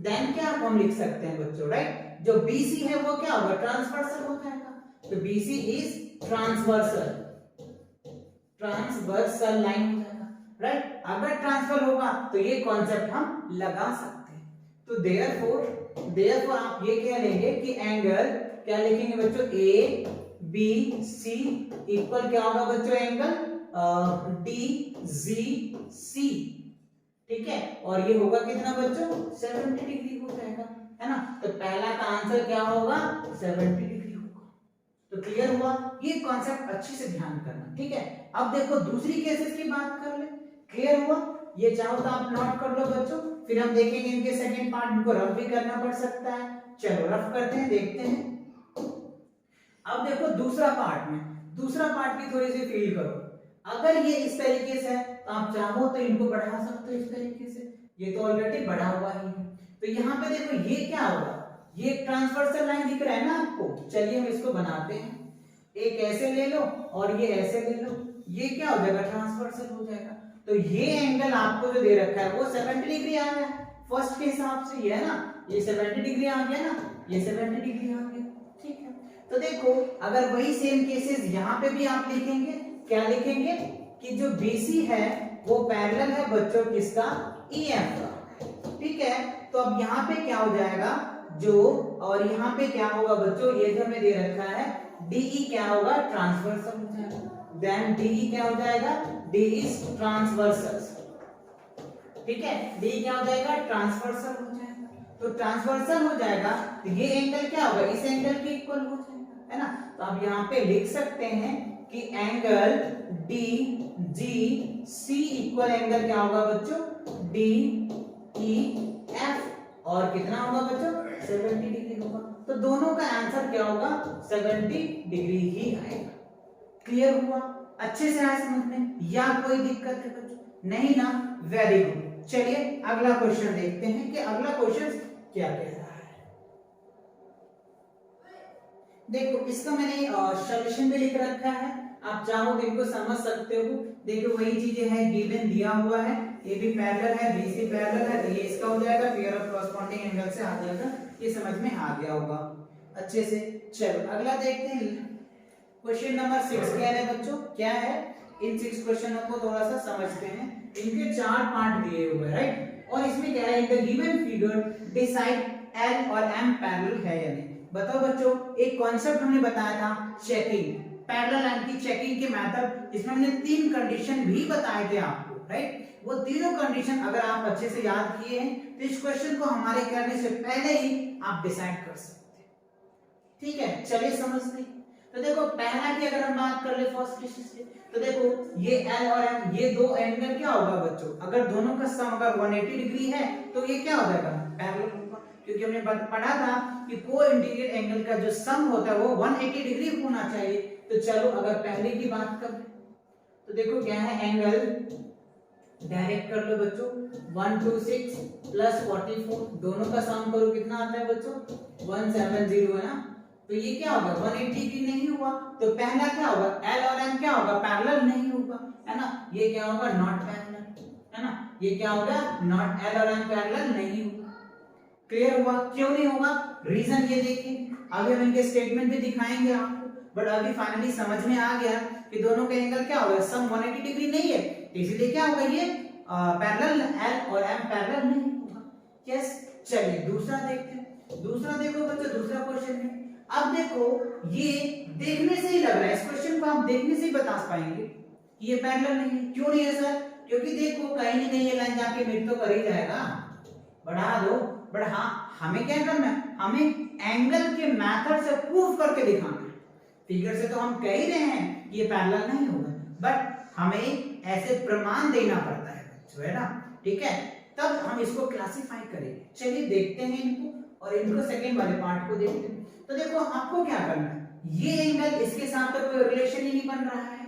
देन क्या हम लिख सकते हैं बच्चों, राइट, जो BC है वो क्या होगा, ट्रांसवर्सल हो जाएगा। तो BC इज ट्रांसवर्सल लाइन हो जाएगा, राइट। अगर ट्रांसफर होगा तो ये कॉन्सेप्ट हम लगा सकते हैं। तो देयरफॉर आप ये क्या लेंगे कि एंगल क्या लिखेंगे बच्चों, ABC इक्वल क्या होगा बच्चों, एंगल DGC, ठीक है। और ये होगा कितना बच्चों, 70 डिग्री हो जाएगा, है ना। तो पहला का आंसर क्या होगा, 70 डिग्री होगा। तो क्लियर हुआ, ये कॉन्सेप्ट अच्छे से ध्यान करना, ठीक है। अब देखो दूसरी केसेस की बात कर ले, क्लियर हुआ। ये चाहो तो आप नोट कर लो बच्चों, फिर हम देखेंगे इनके सेकंड पार्ट, इनको रफ भी करना पड़ सकता है। चलो रफ करते हैं, देखते हैं। अब देखो दूसरा पार्ट की थोड़ी सी फील करो। अगर ये इस तरीके से है, तो आप चाहो तो इनको बढ़ा सकते हो इस तरीके से, ये तो ऑलरेडी बढ़ा हुआ ही है। तो यहाँ पे देखो ये क्या होगा, ये एक ट्रांसवर्सल लाइन दिख रहा है ना आपको। चलिए हम इसको बनाते हैं, एक ऐसे ले लो और ये ऐसे ले लो, ये क्या हो जाएगा, ट्रांसवर्सल हो जाएगा। तो ये एंगल आपको जो दे रखा है वो 70 डिग्री आ गया फर्स्ट के हिसाब से, ये है ना, ये 70 डिग्री आ गया ना, ये 70 डिग्री आ गया, ठीक है। तो देखो अगर वही सेम केसेस यहाँ पे भी आप लिखेंगे, क्या लिखेंगे कि जो BC है वो पैरेलल है बच्चों किसका, EF का, ठीक है। तो अब यहाँ पे क्या हो जाएगा जो, और यहाँ पे क्या होगा बच्चों, ये जो हमें दे रखा है DE क्या होगा, ट्रांसवर्सल हो जाएगा। देन DE क्या हो जाएगा, D इज ट्रांसवर्सल, ठीक है। D क्या हो जाएगा, ट्रांसवर्सल हो जाएगा। तो ट्रांसवर्सल हो जाएगा तो ये एंगल क्या होगा, इस एंगल के इक्वल हो जाएगा, है ना। तो आप यहाँ पे लिख सकते हैं कि एंगल DGC इक्वल एंगल क्या होगा बच्चों, DEF, और कितना होगा बच्चों, 70 डिग्री होगा। तो दोनों का आंसर क्या होगा, 70 डिग्री ही आएगा। क्लियर हुआ? अच्छे से आया समझ में या कोई दिक्कत है बच्चों? नहीं ना? Very good. चलिए अगला क्वेश्चन देखते हैं कि अगला क्वेश्चन क्या कह रहा है। देखो इसका मैंने सॉल्यूशन भी लिख रखा है, आप चाहो तो इनको समझ सकते हो। देखो वही चीजें हैं, गिवन दिया हुआ है, ए बी पैरेलल है, बी सी पैरेलल है, तो ये इसका हो जाएगा, पेयर ऑफ कॉरस्पॉन्डिंग एंगल से आ जाएगा। ये समझ में आ गया होगा अच्छे से। चलो अगला देखते हैं, क्वेश्चन नंबर 6 क्या है बच्चों? क्या है? इन 6 क्वेश्चनों को थोड़ा सा समझते हैं। इनके 4 पार्ट दिए हुए हैं, राइट? और इसमें क्या है, the given figure decide L और एम पैरेलल है या नहीं। बताओ बच्चों, एक कॉन्सेप्ट हमने बताया था चेकिंग, पैरेलल लाइन की चेकिंग के मेथड। इसमें हमने 3 कंडीशन भी बताए थे आपको, राइट? वो तीनों कंडीशन अगर आप अच्छे से याद किए हैं तो इस क्वेश्चन को हमारे करने से पहले ही आप डिसाइड कर सकते हैं। ठीक है, चलिए समझते हैं। तो देखो पहला की अगर हम बात कर ले फर्स्ट केस से, तो देखो ये L और M, ये दो एंगल क्या होगा बच्चों? अगर दोनों का सम अगर 180 डिग्री है तो ये क्या हो जाएगा? पैरेलल होगा, क्योंकि हमने पढ़ा था कि को इंटीग्रेट एंगल का जो सम होता है वो 180 डिग्री होना चाहिए। तो चलो अगर पहले की बात करें तो देखो क्या है, एंगल डायरेक्ट कर लो बच्चों, 126 प्लस 44, दोनों का सम करो कितना आता है बच्चों? 170 है ना? तो ये क्या होगा? 180 डिग्री नहीं हुआ, तो पहला क्या होगा? L और M क्या होगा? पैरेलल नहीं होगा, है ना? ये क्या होगा? नॉट पैरेलल, है ना? ये क्या होगा? नॉट L और M पैरेलल नहीं होगा। क्लियर हुआ? क्यों नहीं होगा? रीजन ये देखिए, अभी हम इनके स्टेटमेंट भी दिखाएंगे आपको, बट अभी फाइनली समझ में आ गया कि दोनों के एंगल क्या होगा? सम 180 डिग्री नहीं है, इसलिए क्या होगा? ये पैरेलल, L और M पैरेलल नहीं होगा। यस, चलिए दूसरा देखते हैं। दूसरा देखो बच्चों, दूसरा क्वेश्चन है। अब देखो ये देखने से ही लग रहा है, इस क्वेश्चन को आप देखने से ही बता पाएंगे कि ये पैरेलल नहीं है। क्यों नहीं है सर? क्योंकि देखो कहीं नहीं कहीं ये लाइन जाके मीट तो कर ही जाएगा, बढ़ा दो। बट हाँ, हमें क्या करना है? हमें एंगल के मेथड से प्रूव करके दिखाना है। फिगर से तो हम कह ही रहे हैं कि ये पैरेलल नहीं होगा, बट हमें ऐसे प्रमाण देना पड़ता है बच्चों, है ना? ठीक है, तब हम इसको क्लासिफाई करेंगे। चलिए देखते हैं इनको, और इनको सेकंड वाले पार्ट को देखते हैं। तो देखो आपको क्या करना है, ये एंगल इसके साथ तो कोई रिलेशन ही नहीं बन रहा है,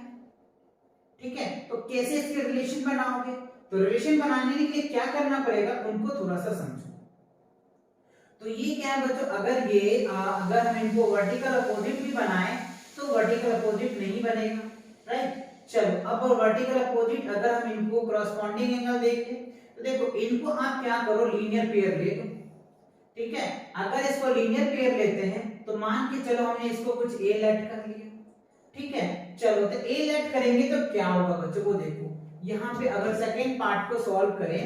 ठीक है? तो कैसे इसके रिलेशन बनाओगे? तो रिलेशन बनाने के लिए क्या करना पड़ेगा, उनको थोड़ा सा समझो। तो ये क्या है बच्चों, अगर हम इनको वर्टिकल अपोजिट भी बनाए तो वर्टिकल अपोजिट नहीं बनेगा, राइट? चलो अब वर्टिकल अपोजिट अगर हम इनको कॉरस्पॉन्डिंग एंगल देखें तो देखो इनको आप क्या करो, लीनियर पेयर ले लो, ठीक है? अगर इसको लीनियर पेयर लेते हैं तो मान के चलो हमने इसको कुछ a लेट कर लिया, ठीक है? चलो तो a लेट करेंगे तो क्या होगा बच्चों को देखो, यहाँ पे अगर सेकेंड पार्ट को सॉल्व करें,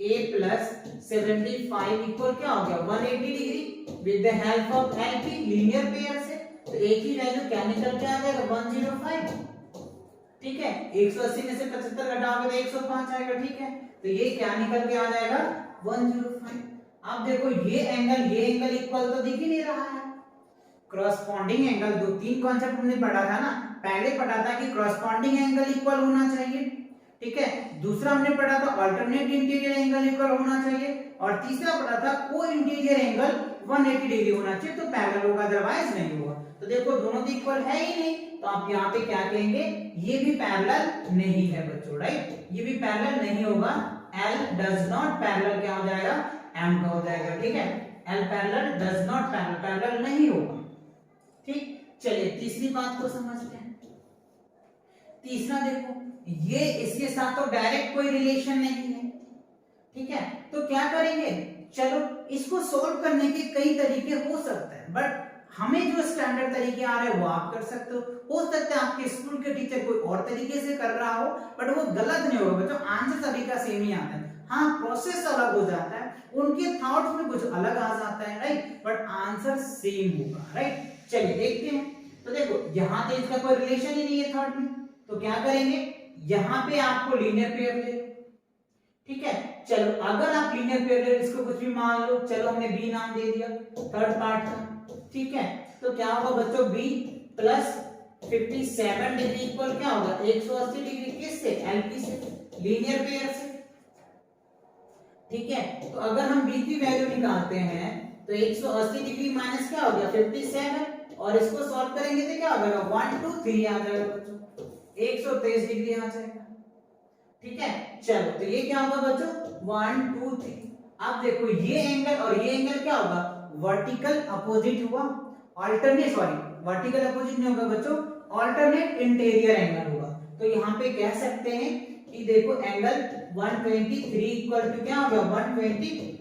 a प्लस 75 इक्वल क्या हो गया? 180 degree with the help of LP linear pair से, तो a की वैल्यू क्या निकल के आ जाएगा? 105, ठीक है? 180 में से 75 घटाओगे तो 105 आएगा, ठीक है? तो ये क्या निकल के आ जाएगा? 105। अब देखो ये एंगल इक्वल तो दिख ही नहीं रहा है। क्रॉसपॉन्डिंग एंगल, दो तीन कॉन्सेप्ट हमने पढ़ा था ना, पहले पढ़ा था कि क्रॉसपॉन्डिंग एंगल इक्वल होना चाहिए, ठीक है? दूसरा हमने पढ़ा था अल्टरनेट इंटीरियर एंगल इक्वल होना चाहिए, और तीसरा पढ़ा था को इंटीरियर एंगल 180 डिग्री होना चाहिए, तो पैरेलल होगा, अदरवाइज नहीं होगा। तो देखो दोनों तो इक्वल है ही नहीं, तो आप यहाँ पे क्या कहेंगे? ये भी पैरेलल नहीं है बच्चों, राइट? ये भी पैरेलल नहीं होगा। L does not पैरेलल क्या हो जाएगा? M का हो जाएगा, ठीक है? L parallel does not parallel नहीं होगा, ठीक? चलिए तीसरी बात को समझते हैं। तीसरा देखो, ये इसके साथ तो डायरेक्ट कोई रिलेशन नहीं है, ठीक है? तो क्या करेंगे? चलो इसको सोल्व करने के कई तरीके हो सकते हैं, बट हमें जो स्टैंडर्ड तरीके आ रहे हैं वो आप कर सकते हो सकता है आपके स्कूल के टीचर कोई और तरीके से कर रहा हो, बट वो गलत नहीं होगा बच्चों, आंसर सभी का सेम ही आता है। हाँ, प्रोसेस अलग हो जाता है, उनके थॉट्स में कुछ अलग आ जाता है, राइट? बट आंसर सेम होगा, राइट? चलिए देखते हैं। तो देखो यहाँ पे इसका कोई रिलेशन ही नहीं है थर्ड में, तो क्या करेंगे? यहाँ पे आपको लीनियर पेयर ले, ठीक है? चलो अगर आप लीनियर पेयर ले, इसको कुछ भी मान लो, चलो हमने बी नाम दे दिया थर्ड पार्ट का, ठीक है? तो क्या होगा बच्चों? b प्लस 57 डिग्री इक्वल क्या होगा? 180 डिग्री, किससे? LP से, लीनियर पेयर से, ठीक है? तो अगर हम b की वैल्यू निकालते हैं तो 180 डिग्री माइनस क्या हो गया? 57, और इसको सॉल्व करेंगे तो क्या हो जाएगा 1 2 3 आ जाएगा बच्चों, 123 डिग्री आ जाएगा। ठीक है, चलो तो ये क्या होगा बच्चों 1 2 3। अब देखो ये एंगल और ये एंगल क्या होगा, वर्टिकल अपोजिट हुआ, अल्टरनेट सॉरी वर्टिकल अपोजिट नहीं होगा बच्चों, अल्टरनेट इंटीरियर एंगल होगा। तो यहाँ पे कह सकते हैं कि देखो एंगल 123 इक्वल टू क्या हो गया 123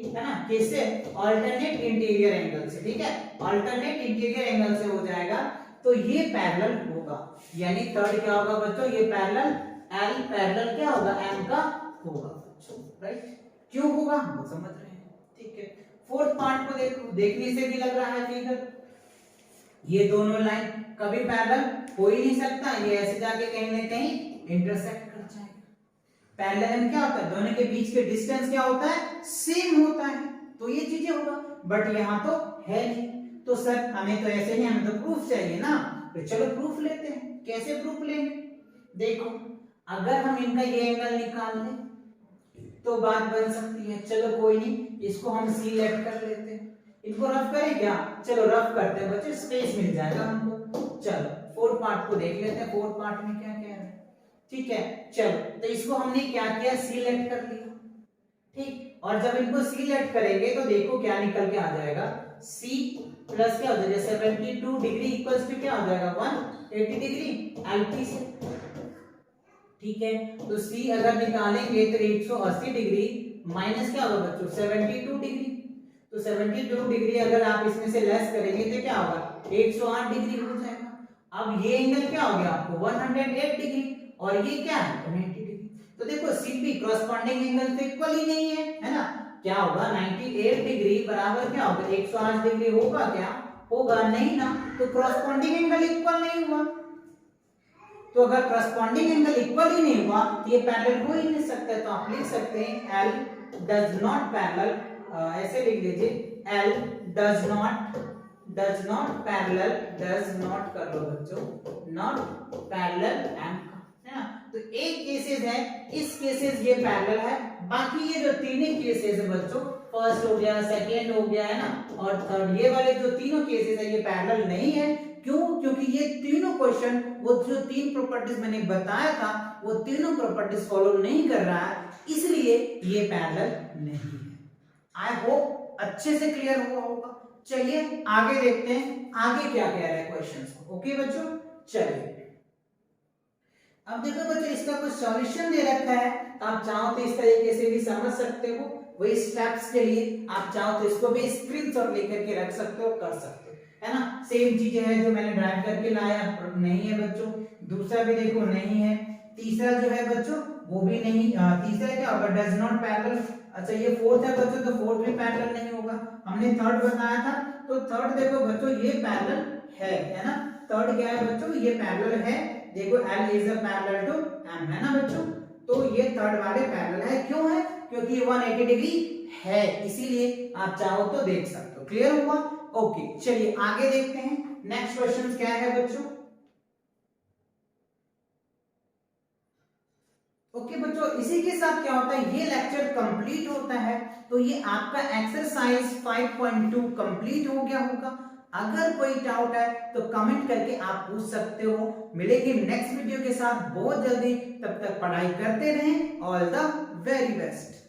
है ना, किससे, अल्टरनेट इंटीरियर एंगल से। ठीक है, अल्टरनेट इंटीरियर एंगल से हो जाएगा तो ये पैरेलल होगा, यानी थर्ड क्या होगा बच्चों, ये पैरेलल एल पैरेलल क्या होगा एम का होगा बच्चों, राइट। क्यों होगा हम समझ रहे हैं। ठीक है, फोर्थ पार्ट को देखो, देखने से भी लग रहा है फिगर, ये दोनों लाइन कभी पैरेलल हो ही नहीं सकता, ये ऐसे जाके कहीं ना कहीं इंटरसेक्ट कर जाएगा। पैरेलल में क्या होता है, दोनों के बीच के डिस्टेंस क्या होता है, सेम होता है, तो ये चीजें होगा, बट यहाँ तो है नहीं। तो सर हमें तो ऐसे नहीं, हमें तो प्रूफ चाहिए ना, तो चलो प्रूफ लेते हैं। कैसे प्रूफ लेंगे, देखो अगर हम इनका ये एंगल निकाल लें तो बात बन सकती है। चलो कोई नहीं, इसको हम सी लेफ्ट कर लेते हैं, इनको रफ करें क्या, चलो रफ करते हैं बच्चे, स्पेस मिल जाएगा हमको। चलो फोर्थ पार्ट को देख लेते हैं, फोर्थ पार्ट में क्या कह रहे हैं। ठीक है, चलो तो इसको हमने क्या किया, सी लेफ्ट कर लिया। ठीक, और जब इनको सी लेफ्ट करेंगे तो देखो क्या निकल के आ जाएगा, सी प्लस क्या हो जाएगा 72 डिग्री इक्वल्स टू क्या हो जाएगा 180 डिग्री एलपी से। ठीक है, तो सी अगर निकालेंगे तो 180 डिग्री माइनस क्या होगा बच्चों 72 डिग्री, तो 72 डिग्री अगर आप इसमें से लेस करेंगे तो क्या होगा 108 डिग्री हो जाएगा। अब ये एंगल क्या हो गया आपको 108 डिग्री और ये क्या है 90 डिग्री। तो देखो सीपी करस्पॉन्डिंग एंगल तो इक्वल ही नहीं है ना, क्या होगा 98 डिग्री बराबर क्या होगा 108 डिग्री होगा क्या, होगा नहीं ना, तो करस्पॉन्डिंग एंगल इक्वल नहीं हुआ। तो अगर करस्पॉन्डिंग एंगल इक्वल ही नहीं हुआ तो ये पैरेलल हो ही नहीं सकता, तो आप लिख सकते हैं L डज नॉट पैरेलल, ऐसे लिख लीजिए L does not parallel, does not कर लो बच्चों, नॉट पैरेलल एम का, है ना। तो एक केसेस है, इस केसेस ये पैरेलल है, बाकी ये जो तीन ही केसेस है बच्चों, फर्स्ट हो गया सेकेंड हो गया है ना और थर्ड, ये वाले जो तीनों केसेस है ये पैरेलल नहीं है। क्यों, क्योंकि ये तीनों क्वेश्चन वो जो तीन प्रॉपर्टीज मैंने बताया था वो तीनों प्रॉपर्टीज फॉलो नहीं कर रहा है, इसलिए ये पैरेलल नहीं है। आई होप अच्छे से क्लियर हुआ होगा। चलिए आगे देखते हैं आगे क्या कह रहे हैं क्वेश्चंस को। ओके बच्चों, चलिए अब देखो बच्चों इसका कुछ सॉल्यूशन दे रखा है, तो आप चाहो तो इस तरीके से भी समझ सकते हो, वही स्टेप्स के लिए आप चाहो तो इसको भी स्क्रीनशॉट लेकर के रख सकते हो, कर सकते हो, है ना। सेम चीजें हैं जो मैंने ड्राइव करके लाया, नहीं है बच्चों। दूसरा भी देखो नहीं है, तीसरा जो है बच्चों वो भी नहीं, तीसरा क्या होगा डज नॉट पैरेलल। अच्छा ये फोर्थ है बच्चों, तो फोर्थ भी पैरेलल नहीं होगा। हमने थर्ड बताया था, तो थर्ड देखो बच्चों ये पैरेलल है ना। थर्ड क्या है बच्चों, ये पैरेलल है, देखो L is a parallel to M, है ना बच्चों। तो ये थर्ड वाले पैरेलल है, क्यों है, क्योंकि 180 डिग्री है, इसीलिए आप चाहो तो देख सकते हो। क्लियर हुआ। ओके चलिए आगे देखते हैं, नेक्स्ट क्वेश्चन क्या है बच्चों। ओके बच्चों, इसी के साथ क्या होता है, ये लेक्चर कंप्लीट होता है, तो ये आपका एक्सरसाइज 5.2 कंप्लीट हो गया होगा। अगर कोई डाउट है तो कमेंट करके आप पूछ सकते हो। मिलेंगे नेक्स्ट वीडियो के साथ बहुत जल्दी, तब तक पढ़ाई करते रहें। All the very best.